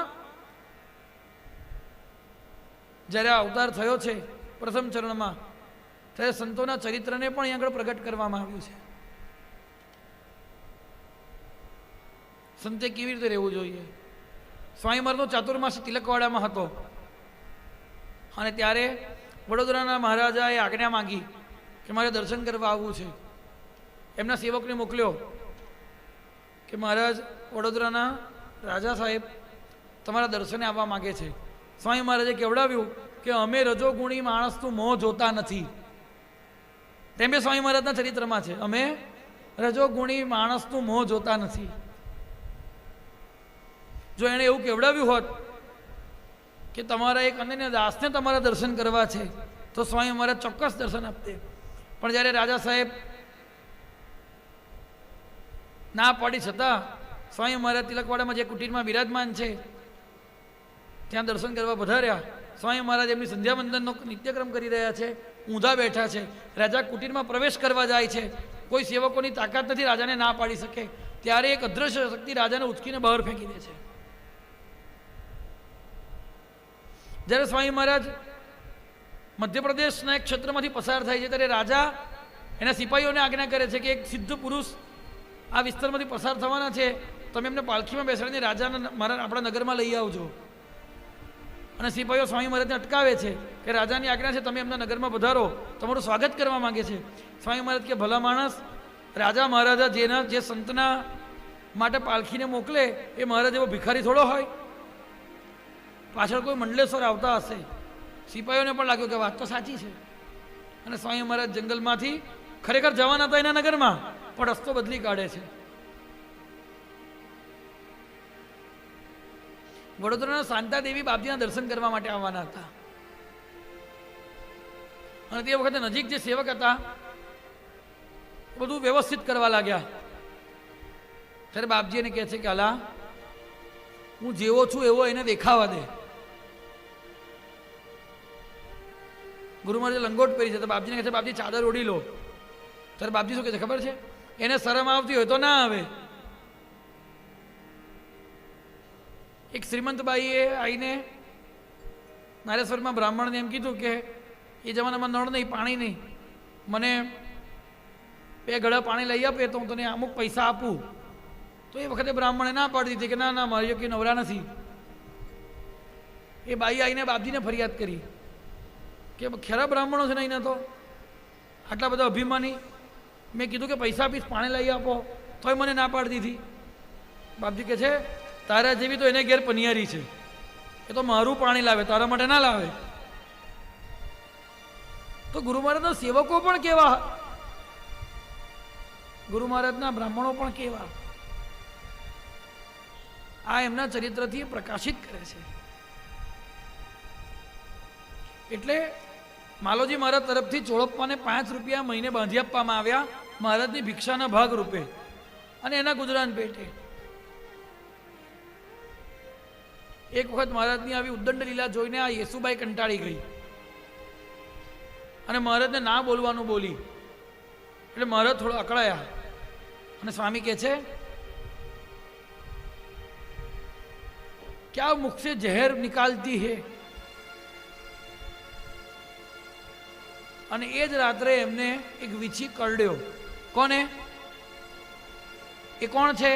જ્યારે અવતાર થયો છે પ્રથમ ચરણમાં, ત્યારે સંતોના ચરિત્રને પણ અહીં આગળ પ્રગટ કરવામાં આવ્યું છે. સંતે કેવી રીતે રહેવું જોઈએ? સ્વામી મહારાજનો ચાતુર્માસી તિલકવાડામાં હતો અને ત્યારે વડોદરાના મહારાજાએ આજ્ઞા માંગી કે મારે દર્શન કરવા આવવું છે. એમના સેવકને મોકલ્યો કે મહારાજ, વડોદરાના રાજા સાહેબ તમારા દર્શને આવવા માગે છે. સ્વામી મહારાજે કેવડાવ્યું કે અમે રજોગુણી માણસનું મોં જોતા નથી. તેમ એ સ્વામી મહારાજના ચરિત્રમાં છે, અમે રજોગુણી માણસનું મોં જોતા નથી. જો એણે એવું કેવડાવ્યું હોત કે તમારા એક અનન્ય દાસને તમારા દર્શન કરવા છે તો સ્વામી મહારાજ ચોક્કસ દર્શન આપતે. પણ જ્યારે રાજા સાહેબ ના પાડી છતાં સ્વામી મહારાજ તિલકવાડામાં જે કુટીરમાં બિરાજમાન છે ત્યાં દર્શન કરવા પધાર્યા. સ્વામી મહારાજ એમની સંધ્યાવંદનનો નિત્યક્રમ કરી રહ્યા છે, ઊંધા બેઠા છે. રાજા કુટીરમાં પ્રવેશ કરવા જાય છે, કોઈ સેવકોની તાકાત નથી રાજાને ના પાડી શકે. ત્યારે એક અદ્રશ્ય શક્તિ રાજાને ઉચકીને બહાર ફેંકી દે છે. જ્યારે સ્વામી મહારાજ મધ્યપ્રદેશના એક ક્ષેત્રમાંથી પસાર થાય છે ત્યારે રાજા એના સિપાહીઓને આજ્ઞા કરે છે કે એક સિદ્ધ પુરુષ આ વિસ્તારમાંથી પસાર થવાના છે, તમે એમને પાલખીમાં બેસાડીને રાજાના મારા આપણા નગરમાં લઈ આવજો. અને સિપાહીઓ સ્વામી મહારાજને અટકાવે છે કે રાજાની આજ્ઞા છે, તમે એમના નગરમાં પધારો, તમારું સ્વાગત કરવા માંગે છે. સ્વામી મહારાજ કે ભલા માણસ, રાજા મહારાજા જે સંતના માટે પાલખીને મોકલે એ મહારાજ એવો ભિખારી થોડો હોય? પાછળ કોઈ મંડલેશ્વર આવતા હશે. સિપાહીઓને પણ લાગ્યું કે વાત તો સાચી છે. અને સ્વામી મહારાજ જંગલમાંથી ખરેખર જવાના હતા એના નગરમાં, પણ રસ્તો બદલી કાઢે છે. વડોદરાના શાંતાદેવી બાપજીના દર્શન કરવા માટે આવવાના હતા અને તે વખતે નજીક જે સેવક હતા બધું વ્યવસ્થિત કરવા લાગ્યા. ત્યારે બાપજી એને કહે છે કે અલા, હું જેવો છું એવો એને દેખાવા દે. ગુરુ મહારાજે લંગોટ પહેરી છે તો બાપજીને કહે છે બાપજી ચાદર ઓઢી લો. ત્યારે બાપજી શું કહે છે ખબર છે? એને શરમ આવતી હોય તો ના આવે, એક શ્રીમંતબાઈએ આવીને નારેશ્વરમાં બ્રાહ્મણને એમ કીધું કે એ જમાનામાં નળ નહીં, પાણી નહીં, મને 2 ગળા પાણી લઈ આપે તો હું તને અમુક પૈસા આપું. તો એ વખતે બ્રાહ્મણે ના પાડી દીધી કે ના ના, મારી કે નવરા નથી. એ બાઈ આવીને બાપજીને ફરિયાદ કરી કે ખરા બ્રાહ્મણો છે ને અહીંના તો આટલા બધા અભિમાની. મેં કીધું કે પૈસા આપીશ, પાણી લઈ આપો, તોય મને ના પાડી દીધી. બાપજી કહે છે તારા જેવી તો એને ઘેર પનિયારી છે, એ તો મારું પાણી લાવે, તારા માટે ના લાવે. તો ગુરુ મહારાજના સેવકો પણ કેવા, ગુરુ મહારાજના બ્રાહ્મણો પણ કેવા, આ એમના ચરિત્રથી પ્રકાશિત કરે છે. એટલે માલોજી મહારાજ તરફથી ચોળપ્પાને 5 રૂપિયા મહિને બાંધી આપવામાં આવ્યા મહારાજની ભિક્ષાના ભાગ રૂપે અને એના ગુજરાન પેટે. એક વખત મહારાજની આવી ઉદ્દંડ લીલા જોઈને આ યેસુબાઈ કંટાળી ગઈ અને મહારાજને ના બોલવાનું બોલી. એટલે મહારાજ થોડા અકળાયા અને સ્વામી કહે છે क्या मुख से जहर निकालती है. અને એ જ રાત્રે એમને એક વીછી કરડ્યો. કોને? એ કોણ છે?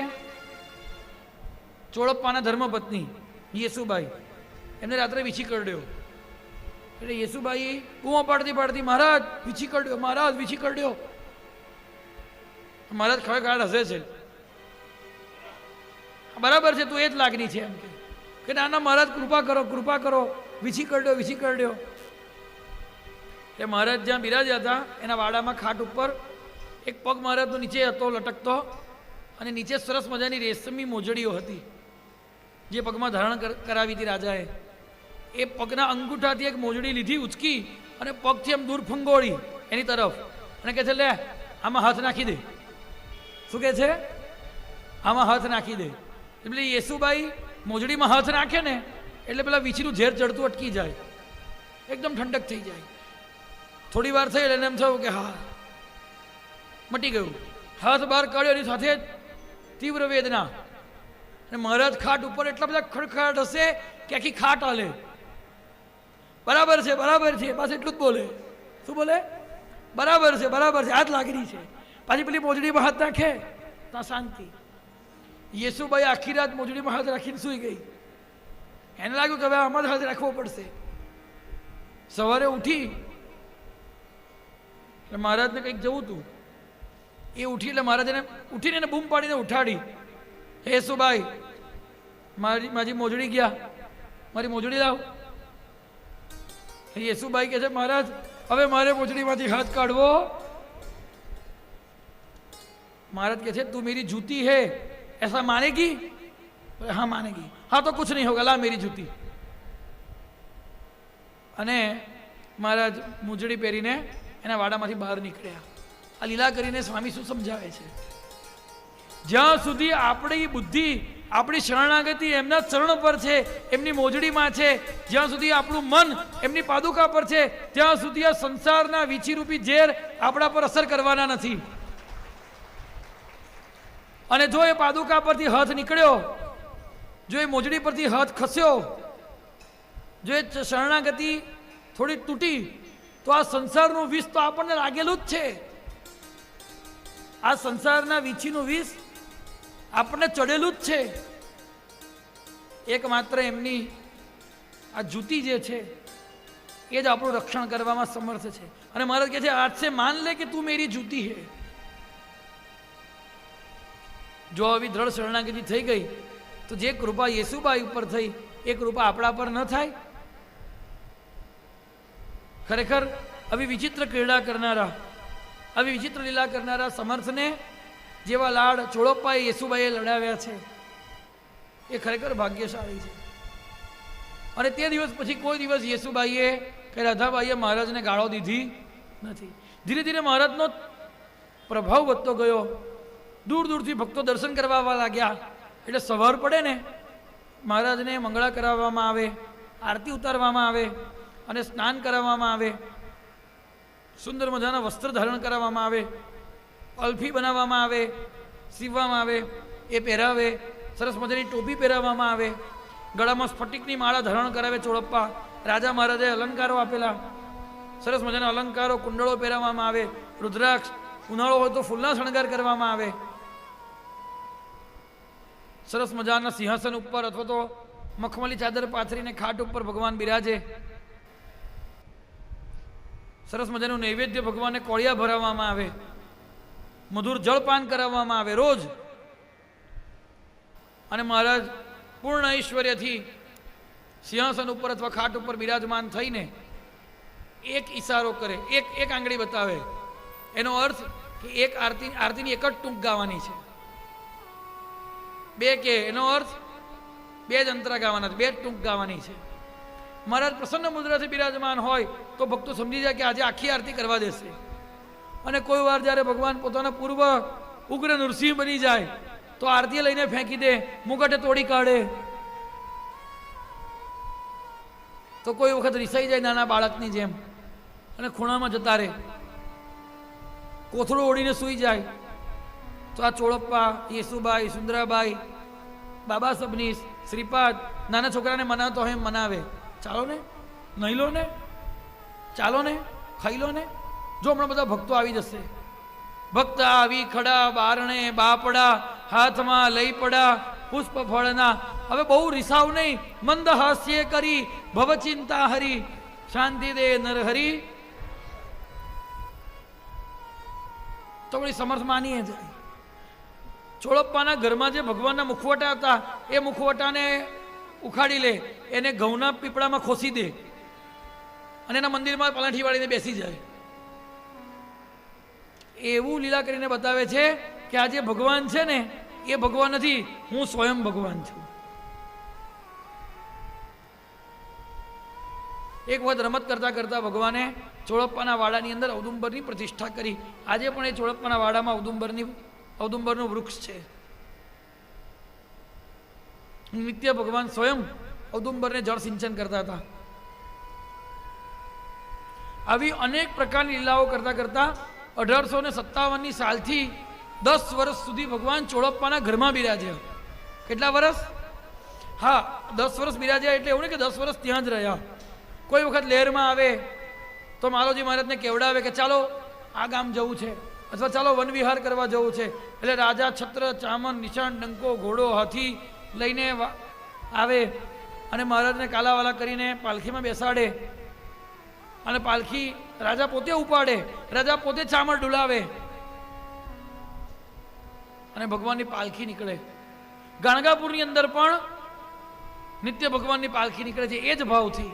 ચોળપ્પાના ધર્મપત્ની યેસુબાઈ. એમને રાત્રે વીછી કરડ્યો. એટલે યેસુબાઈ બૂમો પાડતી પાડતી મહારાજ વીછી કરડ્યો, મહારાજ વીછી કરડ્યો. મહારાજ ખરેખર હસે છે. બરાબર છે, તું એ જ લાગણી છે એમ કે ના ના મહારાજ કૃપા કરો, કૃપા કરો, વીછી કરડ્યો, વીછી કરડ્યો. એ મહારાજ જ્યાં બિરાજ્યા હતા એના વાડામાં ખાટ ઉપર એક પગ મહારાજનો નીચે હતો લટકતો અને નીચે સરસ મજાની રેશમી મોજડીઓ હતી જે પગમાં ધારણ કરાવી હતી રાજાએ. એ પગના અંગૂઠાથી એક મોજડી લીધી ઉચકી અને પગથી એમ દૂર ફંગોળી એની તરફ અને કહે છે લે આમાં હાથ નાખી દે. શું કહે છે? આમાં હાથ નાખી દે. એટલે યેસુબાઈ મોજડીમાં હાથ નાખે ને એટલે પેલા વીછીનું ઝેર ચડતું અટકી જાય, એકદમ ઠંડક થઈ જાય. થોડી વાર થઈ એટલે એમ થયું કે હા મટી ગયું. હાથ બહાર કાઢ્યો એની સાથે તીવ્ર વેદના. અને મહારાજ ખાટ ઉપર એટલા બધા ખડખડાટ હશે કે આખી ખાટ હાલે. બરાબર છે, બરાબર છે, બસ એટલું જ બોલે. શું બોલે? બરાબર છે, બરાબર છે, હાથ લાગણી છે. પાછી પેલી મોજડીમાં હાથ નાખે ત્યાં શાંતિ. યેસુબાઈ આખી રાત મોજડીમાં હાથ રાખીને સૂઈ ગઈ. એને લાગ્યું કે હવે આમાં જ હાથ રાખવો પડશે. સવારે ઉઠી એટલે મહારાજને કંઈક જવું હતું. એ ઉઠી એટલે મહારાજને ઉઠીને એને બૂમ પાડીને ઉઠાડી. હે યેસુબાઈ મારી મોજડી ગયા, મારી મોજડી લાવ. યેસુબાઈ કહે છે મહારાજ હવે મારે મોજડીમાંથી હાથ કાઢવો. महाराज कहते तू मेरी जूती है ऐसा मानेगी? हाँ मानेगी. हाँ तो कुछ नहीं होगा, ला मेरी जूती. અને મહારાજ મૂંજડી પહેરીને એના વાડામાંથી બહાર નીકળ્યા. આ લીલા કરીને સ્વામી શું સમજાવે છે? જ્યાં સુધી આપણી બુદ્ધિ આપણી શરણાગતિ એમના ચરણ પર છે, એમની મોજડીમાં છે, જ્યાં સુધી આપણું મન એમની પાદુકા પર છે, ત્યાં સુધી આ સંસારના વીછીરૂપી ઝેર આપણા પર અસર કરવાના નથી. અને જો એ પાદુકા પરથી હાથ નીકળ્યો, જો એ મોજડી પરથી હાથ ખસ્યો, જો એ શરણાગતિ થોડી તૂટી, તો આ સંસારનું વિષ તો આપણને લાગેલું જ છે. આ સંસારના વીછીનું વિષ આપણને ચડેલું જ છે. એકમાત્ર એમની આ જૂતી જે છે એ જ આપણું રક્ષણ કરવામાં સમર્થ છે. અને મહારાજ કહે છે આજ સે માન લે કે તું મેરી જૂતી હે. જો આવી દ્રઢ શરણાગતિ થઈ ગઈ તો જે કૃપા યેસુબાઈ ઉપર થઈ એ કૃપા આપણા પર ન થાય? ખરેખર આવી વિચિત્ર ક્રીડા કરનારા, આવી વિચિત્ર લીલા કરનારા સમર્થને જેવા લાડ ચોળપ્પાએ યેસુબાઈએ લડાવ્યા છે એ ખરેખર ભાગ્યશાળી છે. અને તે દિવસ પછી કોઈ દિવસ યેસુબાઈએ કે રાધાબાઈએ મહારાજને ગાળો દીધી નથી. ધીરે ધીરે મહારાજનો પ્રભાવ વધતો ગયો. દૂર દૂરથી ભક્તો દર્શન કરવા આવવા લાગ્યા. એટલે સવાર પડે ને મહારાજને મંગળા કરાવવામાં આવે, આરતી ઉતારવામાં આવે અને સ્નાન કરાવવામાં આવે, સુંદર મજાના વસ્ત્ર ધારણ કરાવવામાં આવે, અલ્ફી બનાવવામાં આવે, સીવવામાં આવે, એ પહેરાવે, સરસ મજાની ટોપી પહેરાવવામાં આવે, ગળામાં સ્ફટિકની માળા ધારણ કરાવે ચોળપ્પા. રાજા મહારાજે અલંકારો આપેલા, સરસ મજાના અલંકારો, કુંડળો પહેરાવવામાં આવે, રુદ્રાક્ષ, ઉનાળો હોય તો ફૂલના શણગાર કરવામાં આવે. સરસ મજાના સિંહાસન ઉપર અથવા તો મખમલી ચાદર પાથરીને ખાટ ઉપર ભગવાન બિરાજે. સરસ મજાનું નૈવેદ્ય ભગવાનને કોળિયા ભરાવવામાં આવે, મધુર જળપાન કરાવવામાં આવે રોજ. અને મહારાજ પૂર્ણ ઐશ્વર્યથી સિંહાસન ઉપર અથવા ખાટ ઉપર બિરાજમાન થઈને એક ઈશારો કરે, એક આંગળી બતાવે. એનો અર્થ કે એક આરતીની એક જ ટૂંક ગાવાની છે. બે કે એનો અર્થ બે જ અંતરા ગાવાના છે, બે જ ટૂંક ગાવાની છે. મહારાજ પ્રસન્ન મુદ્રાથી બિરાજમાન હોય તો ભક્તો સમજી જાય કે આજે આખી આરતી કરવા દેશે. અને કોઈ વાર જ્યારે ભગવાન પોતાના પૂર્વ ઉગ્ર નૃસિંહ બની જાય તો આરતી લઈને ફેંકી દે, મુગટે તોડી કાઢે. તો કોઈ વખત રિસાઈ જાય નાના બાળકની જેમ અને ખૂણામાં જતા રહે, કોથળું ઓળીને સૂઈ જાય. તો આ ચોળપ્પા, યેસુબાઈ, સુંદરાબાઈ, બાબા સબનીસ, શ્રીપાદ નાના છોકરાને મનાવતો હોય એમ મનાવે. ચાલો ને, નહીં લો ને, ચાલો ને, ખાઈ લો ને. જો હમણાં બધા ભક્તો આવી જશે, ભક્ત આવી ખડા, બારણે બાપડા, હાથમાં લઈ પડા પુષ્પ ફળના. હવે બહુ રિસાવ નહીં, મંદ હાસ્ય કરી ભવ ચિંતા હરી, શાંતિ દે નર હરી. તો વળી સમર્થ માનીએ જાય. ચોળપ્પાના ઘરમાં જે ભગવાનના મુખવટા હતા એ મુખવટાને ઉખાડી લે, એને ઘઉંના પીપળામાં ખોસી દે અને એના મંદિરમાં પલાઠી વાળીને બેસી જાય. એવું લીલા કરીને બતાવે છે કે આ જે ભગવાન છે ને એ ભગવાન નથી, હું સ્વયં ભગવાન છું. એક વખત રમત કરતા કરતા ભગવાને ચોળપ્પાના વાડાની અંદર ઔદુંબરની પ્રતિષ્ઠા કરી. આજે પણ એ ચોળપ્પાના વાડામાં ઔદુંબરનું વૃક્ષ છે. નિત્ય ભગવાન સ્વયં ઔદુંબરને જળ સિંચન કરતા હતા. આવી અનેક પ્રકારની લીલાઓ કરતા કરતા 1857ની સાલથી 10 વર્ષ સુધી ભગવાન ચોળપ્પાના ઘરમાં બિરાજ્યા. કેટલા વર્ષ? હા, 10 વર્ષ બિરાજ્યા. એટલે એવું નહીં કે 10 વર્ષ ત્યાં જ રહ્યા. કોઈ વખત લહેરમાં આવે તો માલોજી મહારાજને કેવડાવે કે ચાલો આ ગામ જવું છે, અથવા ચાલો વનવિહાર કરવા જવું છે. એટલે રાજા છત્ર, ચામર, નિશાન, ડંકો, ઘોડો, હાથી લઈને આવે અને મહારાજને કાલાવાલા કરીને પાલખીમાં બેસાડે અને પાલખી રાજા પોતે ઉપાડે, રાજા પોતે ચામર ડુલાવે અને ભગવાનની પાલખી નીકળે. ગાણગાપુરની અંદર પણ નિત્ય ભગવાનની પાલખી નીકળે છે એ જ ભાવથી.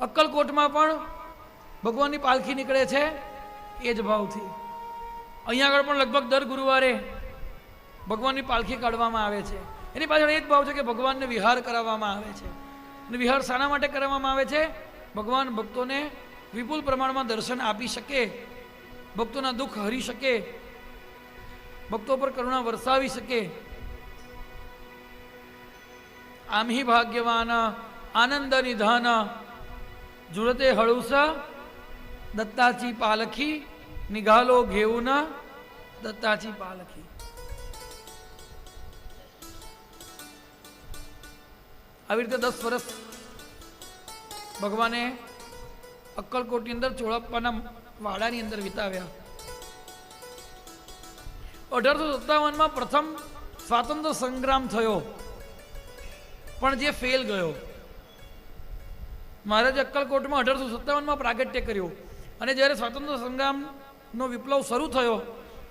અક્કલકોટમાં પણ ભગવાનની પાલખી નીકળે છે એ જ ભાવથી. અહીંયા આગળ પણ લગભગ દર ગુરુવારે ભગવાનની પાલખી કાઢવામાં આવે છે. એની પાછળ એ જ ભાવ છે કે ભગવાનને વિહાર કરાવવામાં આવે છે. અને વિહાર શાના માટે કરાવવામાં આવે છે? ભગવાન ભક્તોને વિપુલ પ્રમાણમાં દર્શન આપી શકે, ભક્તોના દુઃખ હરી શકે, ભક્તો પર કરુણા વરસાવી શકે. આમહી ભાગ્યવાન આનંદ નિધાન જુરતે હળુસા દત્તાચી પાલખી નિઘાલો ઘેવું દત્તાચી પાલખી. આવી રીતે 10 વર્ષ ભગવાને અક્કલકોટની અંદર ચોળપ્પાના વાડાની અંદર વિતાવ્યા. 1857માં પ્રથમ સ્વાતંત્ર્ય સંગ્રામ થયો પણ જે ફેલ ગયો. મહારાજે અક્કલકોટમાં 1857માં પ્રાગટ્ય કર્યું અને જ્યારે સ્વાતંત્ર્ય સંગ્રામનો વિપ્લવ શરૂ થયો,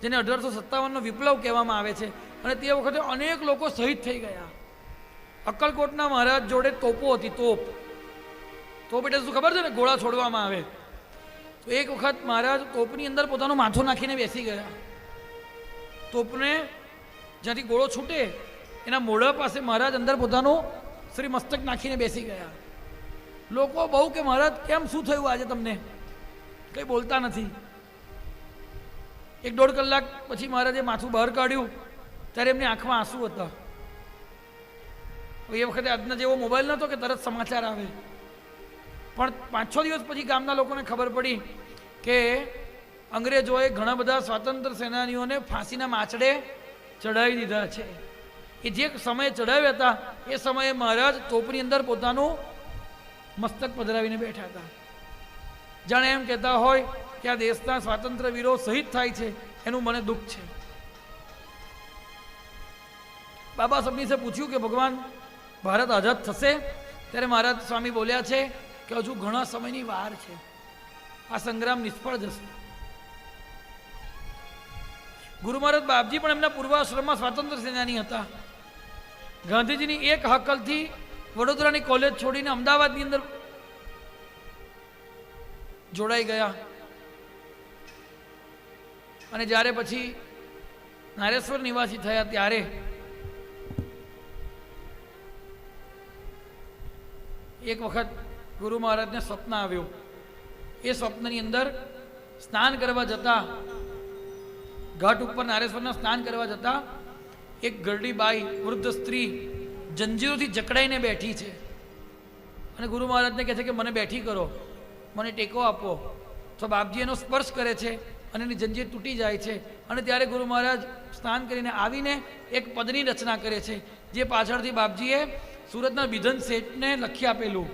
જેને 1857નો વિપ્લવ કહેવામાં આવે છે, અને તે વખતે અનેક લોકો શહીદ થઈ ગયા. અક્કલકોટના મહારાજ જોડે તોપો હતી. તોપ એટલે શું ખબર છે ને? ગોળા છોડવામાં આવે. તો એક વખત મહારાજ તોપની અંદર પોતાનું માથું નાખીને બેસી ગયા. તોપને જ્યાંથી ગોળો છૂટે એના મોઢા પાસે મહારાજ અંદર પોતાનું શ્રી મસ્તક નાખીને બેસી ગયા. લોકો બહુ કે મહારાજ કેમ, શું થયું આજે તમને? કંઈ બોલતા નથી. 1-1.5 કલાક પછી મહારાજે માથું બહાર કાઢ્યું ત્યારે એમની આંખમાં આંસુ હતા. એ વખતે આજના જેવો મોબાઈલ નહોતો કે તરત સમાચાર આવે, પણ 5-6 દિવસ પછી ગામના લોકોને ખબર પડી કે અંગ્રેજોએ ઘણા બધા સ્વાતંત્ર્ય સેનાનીઓને ફાંસીના માચડે ચડાવી દીધા છે. એ જે સમયે ચડાવ્યા હતા એ સમયે મહારાજ તોપની અંદર પોતાનું મસ્તક પધરાવીને બેઠા હતા. જાણે એમ કહેતા હોય કે આ દેશના સ્વાતંત્ર્ય વીરો શહીદ થાય છે એનું મને દુઃખ છે. બાબા સબનીસે પૂછ્યું કે ભગવાન ભારત આઝાદ થશે? ત્યારે મહારાજ સ્વામી બોલ્યા છે કે હજુ ઘણા સમયની વાર છે, આ સંગ્રામ નિષ્ફળ જશે. ગુરુ મહારાજ બાપજી પણ એમના પૂર્વાશ્રમમાં સ્વાતંત્ર્ય સેનાની હતા. ગાંધીજીની એક હાકલથી વડોદરાની કોલેજ છોડીને અમદાવાદની અંદર જોડાઈ ગયા. અને જ્યારે પછી નારેશ્વર નિવાસી થયા ત્યારે એક વખત ગુરુ મહારાજને સ્વપ્ન આવ્યું. એ સ્વપ્નની અંદર સ્નાન કરવા જતા, ઘાટ ઉપર નારેશ્વરના સ્નાન કરવા જતા એક ગરડી બાઈ, વૃદ્ધ સ્ત્રી જંજીરોથી જકડાઈને બેઠી છે અને ગુરુ મહારાજને કહે છે કે મને બેઠી કરો, મને ટેકો આપો. તો બાપજી એનો સ્પર્શ કરે છે અને એની જંજીર તૂટી જાય છે. અને ત્યારે ગુરુ મહારાજ સ્નાન કરીને આવીને એક પદની રચના કરે છે, જે પાછળથી બાપજીએ સુરતના બિધન શેઠને લખી આપેલું.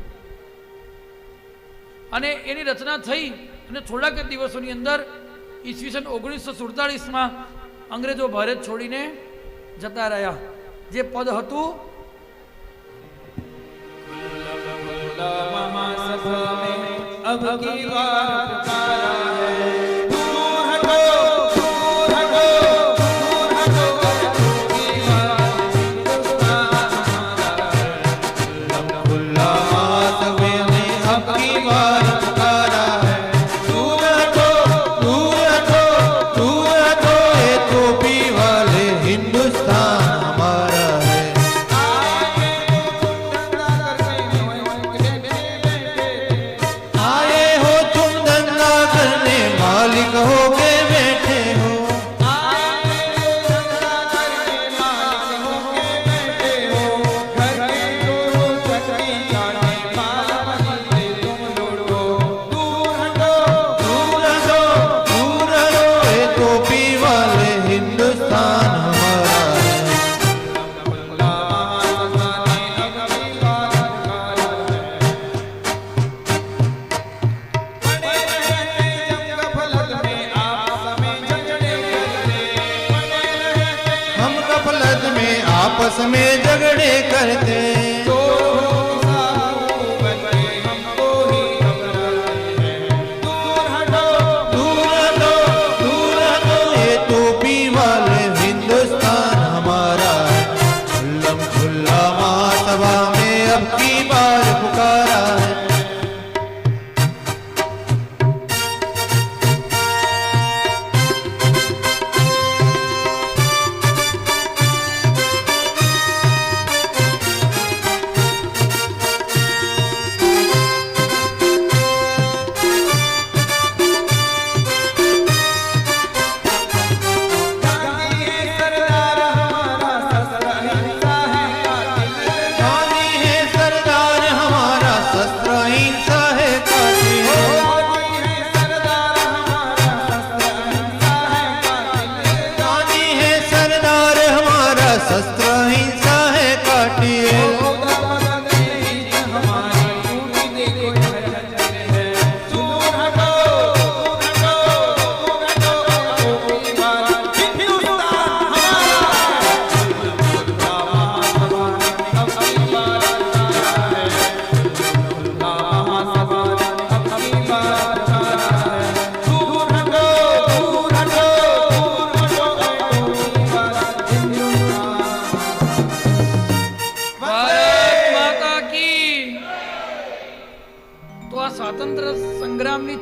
અને એની રચના થઈ અને થોડાક જ દિવસોની અંદર ઈસવીસન 1947માં અંગ્રેજો ભારત છોડીને જતા રહ્યા. જે પદ હતું अब की बार पुकारा है, आपस में झगड़े करते,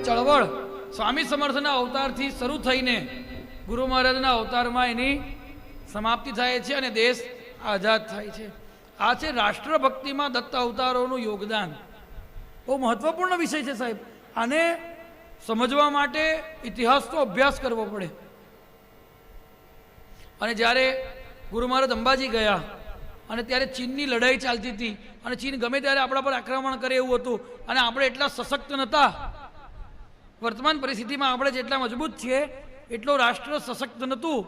ચળવળ સ્વામી સમર્થના અવતારથી શરૂ થઈને ગુરુ મહારાજના અવતારમાં એની સમાપ્તિ થાય છે અને દેશ આઝાદ થાય છે. આ છે રાષ્ટ્રભક્તિમાં દત્ત અવતારોનું યોગદાન. બહુ મહત્વપૂર્ણ વિષય છે સાહેબ. આને સમજવા માટે ઇતિહાસનો અભ્યાસ કરવો પડે. અને જ્યારે ગુરુ મહારાજ અંબાજી ગયા અને ત્યારે ચીનની લડાઈ ચાલતી હતી અને ચીન ગમે ત્યારે આપણા પર આક્રમણ કરે એવું હતું અને આપણે એટલા સશક્ત નહોતા. વર્તમાન પરિસ્થિતિમાં આપણે જેટલા મજબૂત છીએ એટલો રાષ્ટ્ર સશક્ત નહોતું.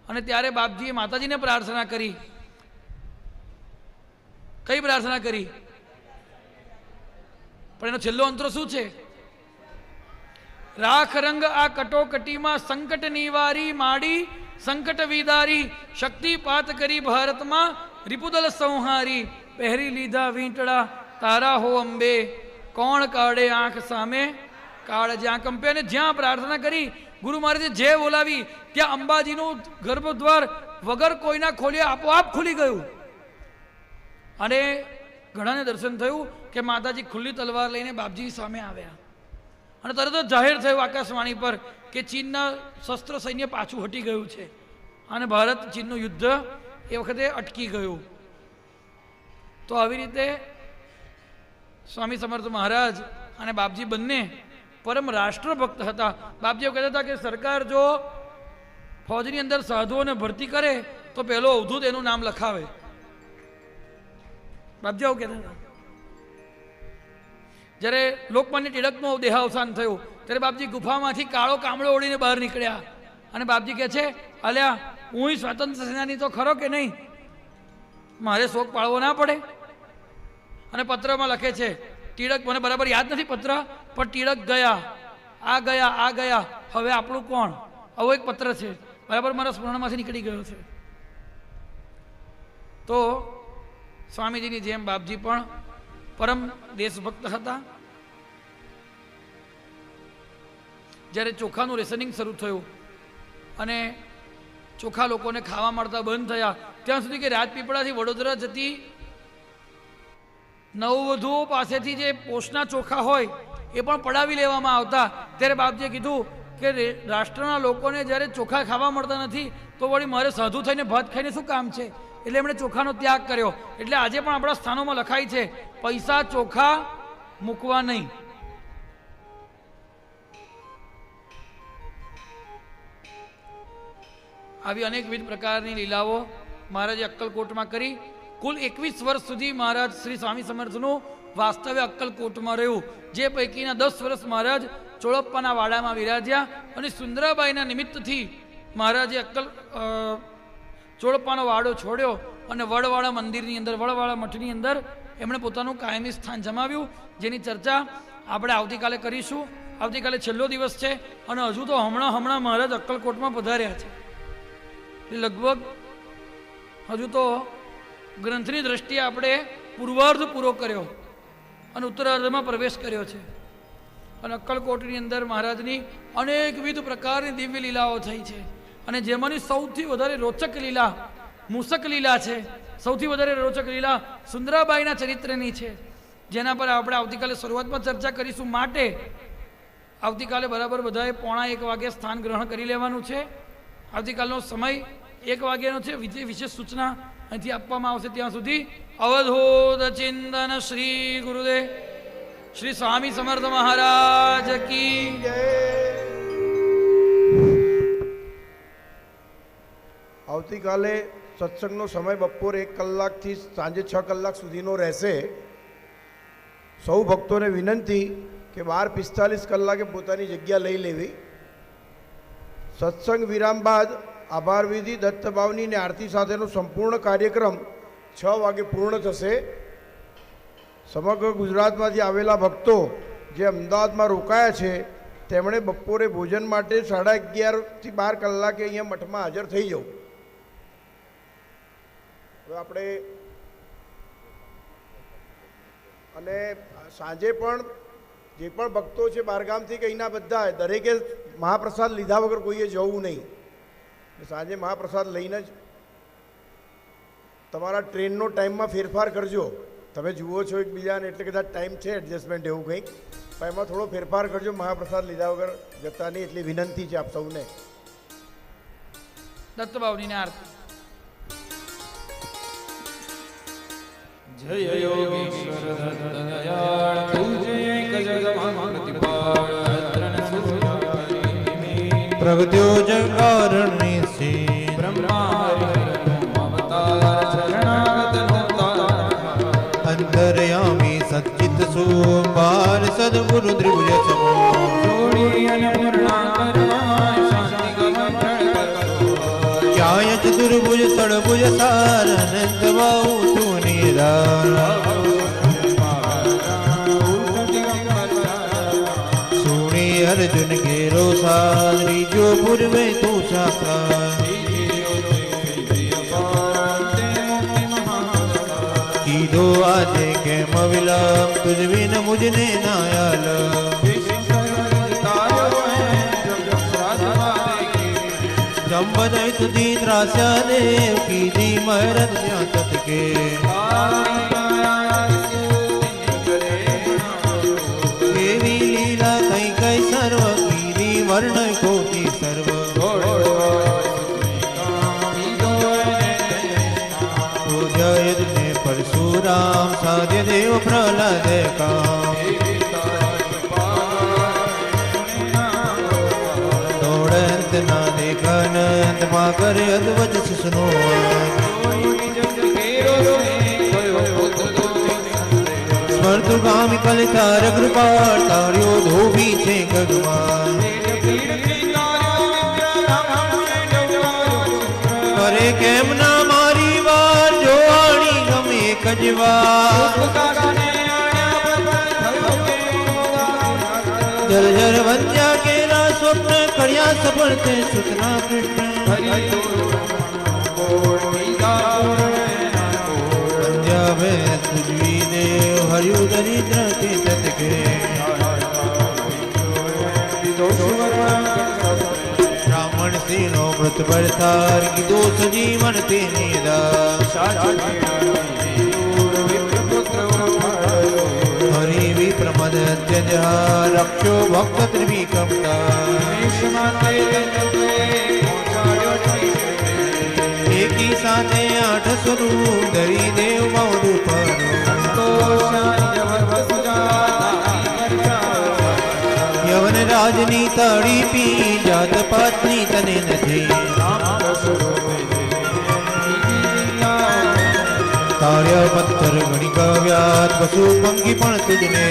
અને ત્યારે બાપજીએ માતાજીને પ્રાર્થના કરી કઈ પ્રાર્થના કરી? પણ એનો છેલ્લો અંતરો શું છે? રાખ રંગ આ કટોકટીમાં સંકટ નિવારી માડી સંકટ વિદારી શક્તિપાત કરી ભારતમાં રિપુદલ સંહારી પહેરી લીધા વીંટળા તારા હો અંબે કોણ કાઢે આંખ સામે કાળ જ્યાં કંપે. અને જ્યાં પ્રાર્થના કરી ગુરુ મહારાજે જે બોલાવી ત્યાં અંબાજીનું ગર્ભદ્વાર વગર કોઈના ખોલ્યા આપોઆપ ખુલી ગયું. અને ઘણાને દર્શન થયું કે માતાજી ખુલ્લી તલવાર લઈને બાપજી સામે આવ્યા અને તરત જ જાહેર થયું આકાશવાણી પર કે ચીનના શસ્ત્ર સૈન્ય પાછું હટી ગયું છે અને ભારત ચીનનું યુદ્ધ એ વખતે અટકી ગયું. તો આવી રીતે સ્વામી સમર્થ મહારાજ અને બાપજી બંને પરમ રાષ્ટ્રભક્ત હતા. બાપજી એવું કહેતા હતા કે સરકાર જો ફોજની અંદર સાધુઓને ભરતી કરે તો પહેલો અવધૂત એનું નામ લખાવે. બાપજી આવું કહેતા હતા. જ્યારે લોકમાન્ય ટિળકનું દેહાવસાન થયું ત્યારે બાપજી ગુફામાંથી કાળો કામળો ઓળીને બહાર નીકળ્યા અને બાપજી કહે છે અલ્યા હું સ્વાતંત્ર્ય સેનાની તો ખરો કે નહીં, મારે શોક પાળવો ના પડે. અને પત્રમાં લખે છે ટિળક, મને બરાબર યાદ નથી પત્ર, પણ ટિળક ગયા આ ગયા આ ગયા હવે આપણું કોણ, આવો એક પત્ર છે બરાબર મારા સ્મરણમાંથી નીકળી ગયો છે. તો સ્વામીજીની જેમ બાપજી પણ પરમ દેશભક્ત હતા. જ્યારે ચોખાનું રેશનિંગ શરૂ થયું અને ચોખા લોકોને ખાવા મળતા બંધ થયા ત્યાં સુધી કે રાજપીપળાથી વડોદરા જતી નવવધુઓ પાસેથી જે પોષના ચોખા હોય એ પણ પડાવી લેવામાં આવતા. ત્યારે બાપજીએ કીધું કે રાષ્ટ્રના લોકોને જ્યારે ચોખા ખાવા મળતા નથી તો વળી મારે સાધુ થઈને ભાત ખાઈને શું કામ છે, એટલે એમણે ચોખાનો ત્યાગ કર્યો. એટલે આજે પણ આપણા સ્થાનોમાં લખાય છે પૈસા ચોખા મૂકવા નહીં. આવી અનેકવિધ પ્રકારની લીલાઓ મહારાજે અક્કલકોટમાં કરી. કુલ 21 વર્ષ સુધી મહારાજ શ્રી સ્વામી સમર્થનું વાસ્તવ્ય અક્કલકોટમાં રહ્યું, જે પૈકીના 10 વર્ષ મહારાજ ચોળપ્પાના વાડામાં વિરાજ્યા. અને સુંદરાબાઈના નિમિત્તથી મહારાજે ચોળપ્પાનો વાડો છોડ્યો અને વડવાળા મંદિરની અંદર, વડવાળા મઠની અંદર એમણે પોતાનું કાયમી સ્થાન જમાવ્યું, જેની ચર્ચા આપણે આવતીકાલે કરીશું. આવતીકાલે છેલ્લો દિવસ છે અને હજુ તો હમણાં મહારાજ અક્કલકોટમાં પધાર્યા છે. લગભગ હજુ તો ગ્રંથની દ્રષ્ટિએ આપણે પૂર્વાર્ધ પૂરો કર્યો અને ઉત્તરાર્ધમાં પ્રવેશ કર્યો છે. અને અક્કલકોટની અંદર મહારાજની અનેકવિધ પ્રકારની દિવ્ય લીલાઓ થઈ છે. અને જેમાંની સૌથી વધારે રોચક લીલા મૂસક લીલા છે. સૌથી વધારે રોચક લીલા સુંદરાબાઈના ચરિત્રની છે, જેના પર આપણે આવતીકાલે શરૂઆતમાં ચર્ચા કરીશું. માટે આવતીકાલે બરાબર બધાએ 1:45 વાગે સ્થાન ગ્રહણ કરી લેવાનું છે. આવતીકાલનો સમય 1 વાગ્યાનો છે. વિશેષ સૂચના અહીંથી આપવામાં આવશે. ત્યાં સુધી અવધૂત ચિંતન શ્રી ગુરુદેવ શ્રી સ્વામી સમર્થ મહારાજ કી જય. આવતીકાલે સત્સંગનો સમય બપોરે 1 કલાકથી સાંજે 6 કલાક સુધીનો રહેશે. સૌ ભક્તોને વિનંતી કે 12:45 કલાકે પોતાની જગ્યા લઈ લેવી. સત્સંગ વિરામ બાદ આભાર વિધિ, દત્તભાવની અને આરતી સાથેનો સંપૂર્ણ કાર્યક્રમ 6 વાગે પૂર્ણ થશે. સમગ્ર ગુજરાતમાંથી આવેલા ભક્તો જે અમદાવાદમાં રોકાયા છે તેમણે બપોરે ભોજન માટે 11:30 થી 12 કલાકે અહીંયા મઠમાં હાજર થઈ જવું. હવે આપણે અને સાંજે પણ જે પણ ભક્તો છે બહારગામથી કંઈના બધા દરેકે મહાપ્રસાદ લીધા વગર કોઈએ જવું નહીં. સાંજે મહાપ્રસાદ લઈને જ તમારા ટ્રેનનો ટાઈમમાં ફેરફાર કરજો. તમે જુઓ છો એકબીજાને એટલે કદાચ ટાઈમ છે એડજસ્ટમેન્ટ એવું કંઈક, પણ એમાં થોડો ફેરફાર કરજો. મહાપ્રસાદ લીધા વગર જતા નહીં એટલી વિનંતી છે આપ સૌને. દત્તભાવની આરતી. જય યોગેશ્વર દત્ત દયાળ પૂજ્ય એક જગમાં પ્રતિપાળ ત્રણ સૂર્ય પ્રગટ્યો જગકારણી શ્રી બ્રહ્મા અવતાર શરણાગત નોતાર અંતર્યામી સચ્ચિત સુબાર સદગુરુ દ્રિભુજ સમો જોડી અને પૂર્ણા કરવા શાંતિ ગમન કરશો છાય ચતુર્ભુજ ષડભુજ સાર અનંત બાહુ તું નિધાન સુણી અર્જુન ઘેરો સાર ત્રીજો પૂર્વે તું સાકાર કીધો આજે કેમ વિલમ તુજ વિન મુજને નાયાલ જંબદય તુજી ત્રાસ્યા દેવ કીધી મહેરત જ્યાં તત કે એવી લીલા કઈ કઈ સર્વ કીધી વર્ણ કોટી સર્વ પૂજય ને પરશુરામ સાધ્ય દેવ પ્રહલાદ કામ દોડંત ના દેખનંત માં કરે અદવચ સુનો સ્વર્તુગામી કલિતાર કૃપા તાર્યો ધોબી છે ગગમાં કરે કેમ ના મારી વાર જોવાણી ગમે એક જ વાર જર જર વંદ્યા કેરા સ્વપ્ન કર્યા સફળ તે સુતના કૃષ્ણ વંદ્યા ભે તુજવી દેવ હર્યુ દરિદ્ર કે તત કે બ્રાહ્મણ સ્ત્રીનો મૃત ભરતાર કીધો સજીવન તે નિદા હરિ વિપ્રમદ અત્યજા રક્ષો ભક્ત ત્રિવિક્રમતા એકી સાથે 8 સ્વરૂપ ધરી દેવ મૌદુ પર યવન રાજની તળી પી જાત પાતની તને નથી તાર્ય પથ્થર ગણી કવ્યાત પશુ પંખી પણ તુજને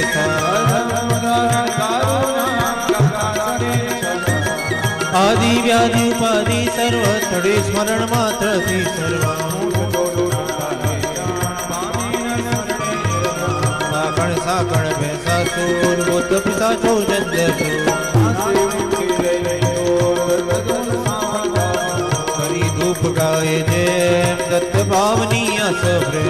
આદિ વ્યાધિ ઉપાધિ સર્વ તડે સ્મરણ માત્ર થી સર્વા સાકણ સાકણ ભેસાસુર બુદ્ધ પિસાચો કરી ધૂપ ગાય જેમ દત્ત ભાવની અસભ્રે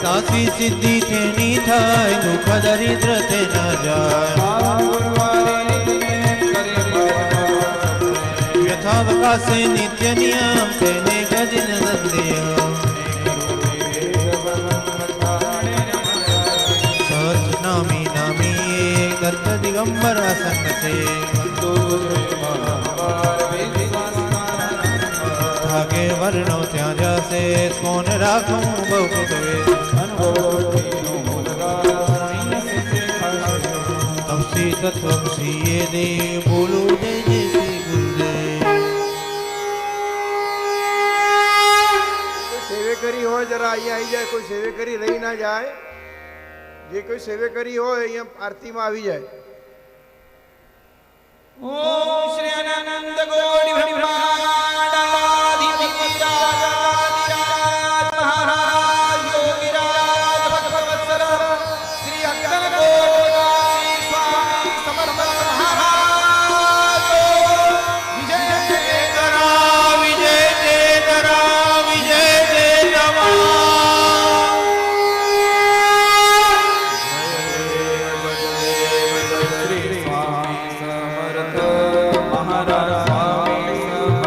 સાસી સિદ્ધિ તેની થાય દુઃખ દરિદ્ર તે ના જાય યથાવકાશે નિત્ય નિયમ તેને ગજન નંદેહ નામી નામી દત્ત દિગંબર આસન થાકે વર્ણો ત્યાં જશે કોને રાખું બહુ તમસી તત્વમસી એ દેવ બોલો જય જય શ્રી ગુરુદેવ સેવે કરી હોય જરા અહીંયા આવી જાય, કોઈ સેવે કરી રહી ના જાય. જે કોઈ સેવે કરી હોય અહીંયા આરતીમાં આવી જાય. ઓમ શ્રી અનંત ગોડી બ્રહ્માંડાધિપતિ રાજાધિરાજ મહારાજ યોગીરાજ ભગવત્સર શ્રી અક્કલકોટી સ્વામી સમર્થ મહારાજ વિજય કરા વિજય તે કરા વિજય તે શ્રી સ્વામી સમર્થ મહારાજ સ્વામી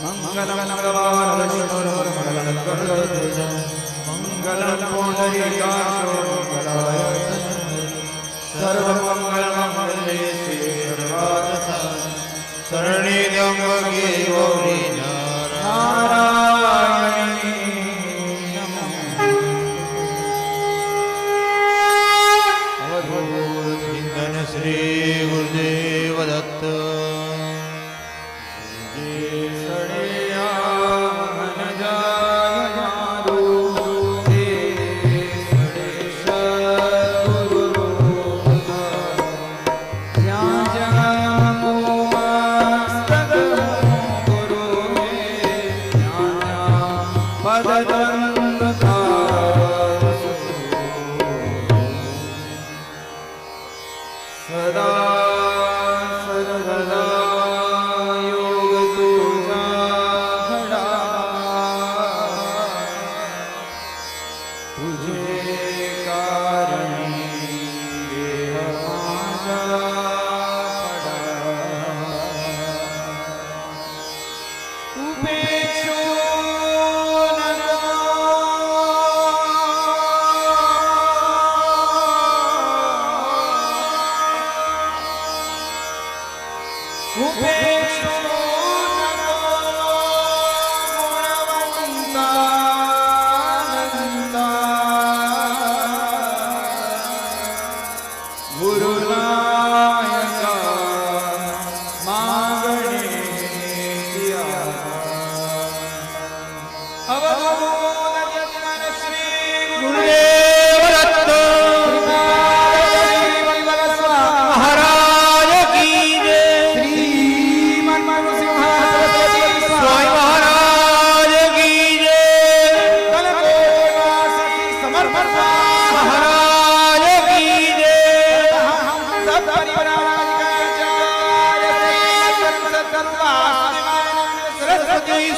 મંગલમ મંગળવાર વિષ્ણુર મંગલમ ગરુડધ્વજ મંગલમ પુંડરીકાક્ષો મંગલાય સર્વમંગલમંગલે શિવે સર્વાર્થસાધકે શરણે ત્ર્યંબકે ગૌરી નારાયણી નમઃ. ચિંતન શ્રી ગુરુદેવ દત્ત.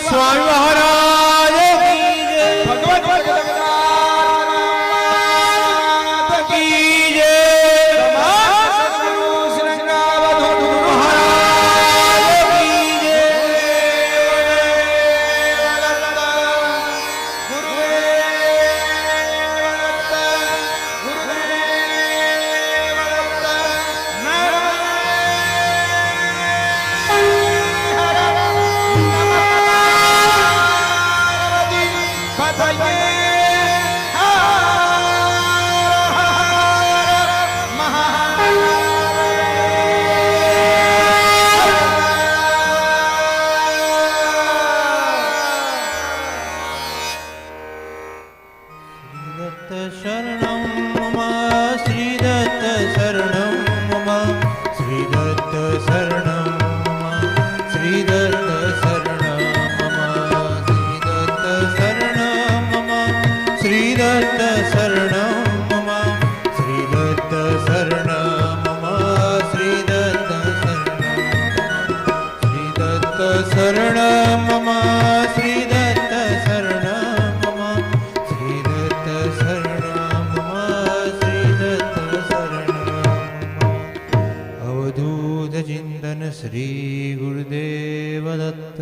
સ્વામી મહારાજ કી જય. ભગવત કી જય. મહારાજ કી જય. દત્ત શરણમ મમ શ્રી દત્ત શરણમ મમ શ્રી દત્ત શરણમ મમ શ્રી દત્ત શરણમ મમ શ્રી દત્ત શરણમ મમ શ્રી દત્ત શરણમ મમ શ્રી દત્ત શરણમ મમ શ્રી દત્ત શરણમ મમ શ્રી દત્ત શરણમ મમ શ્રી દત્ત શરણમ અવધૂત ચિંતન શ્રી ગુરુદેવ દત્ત.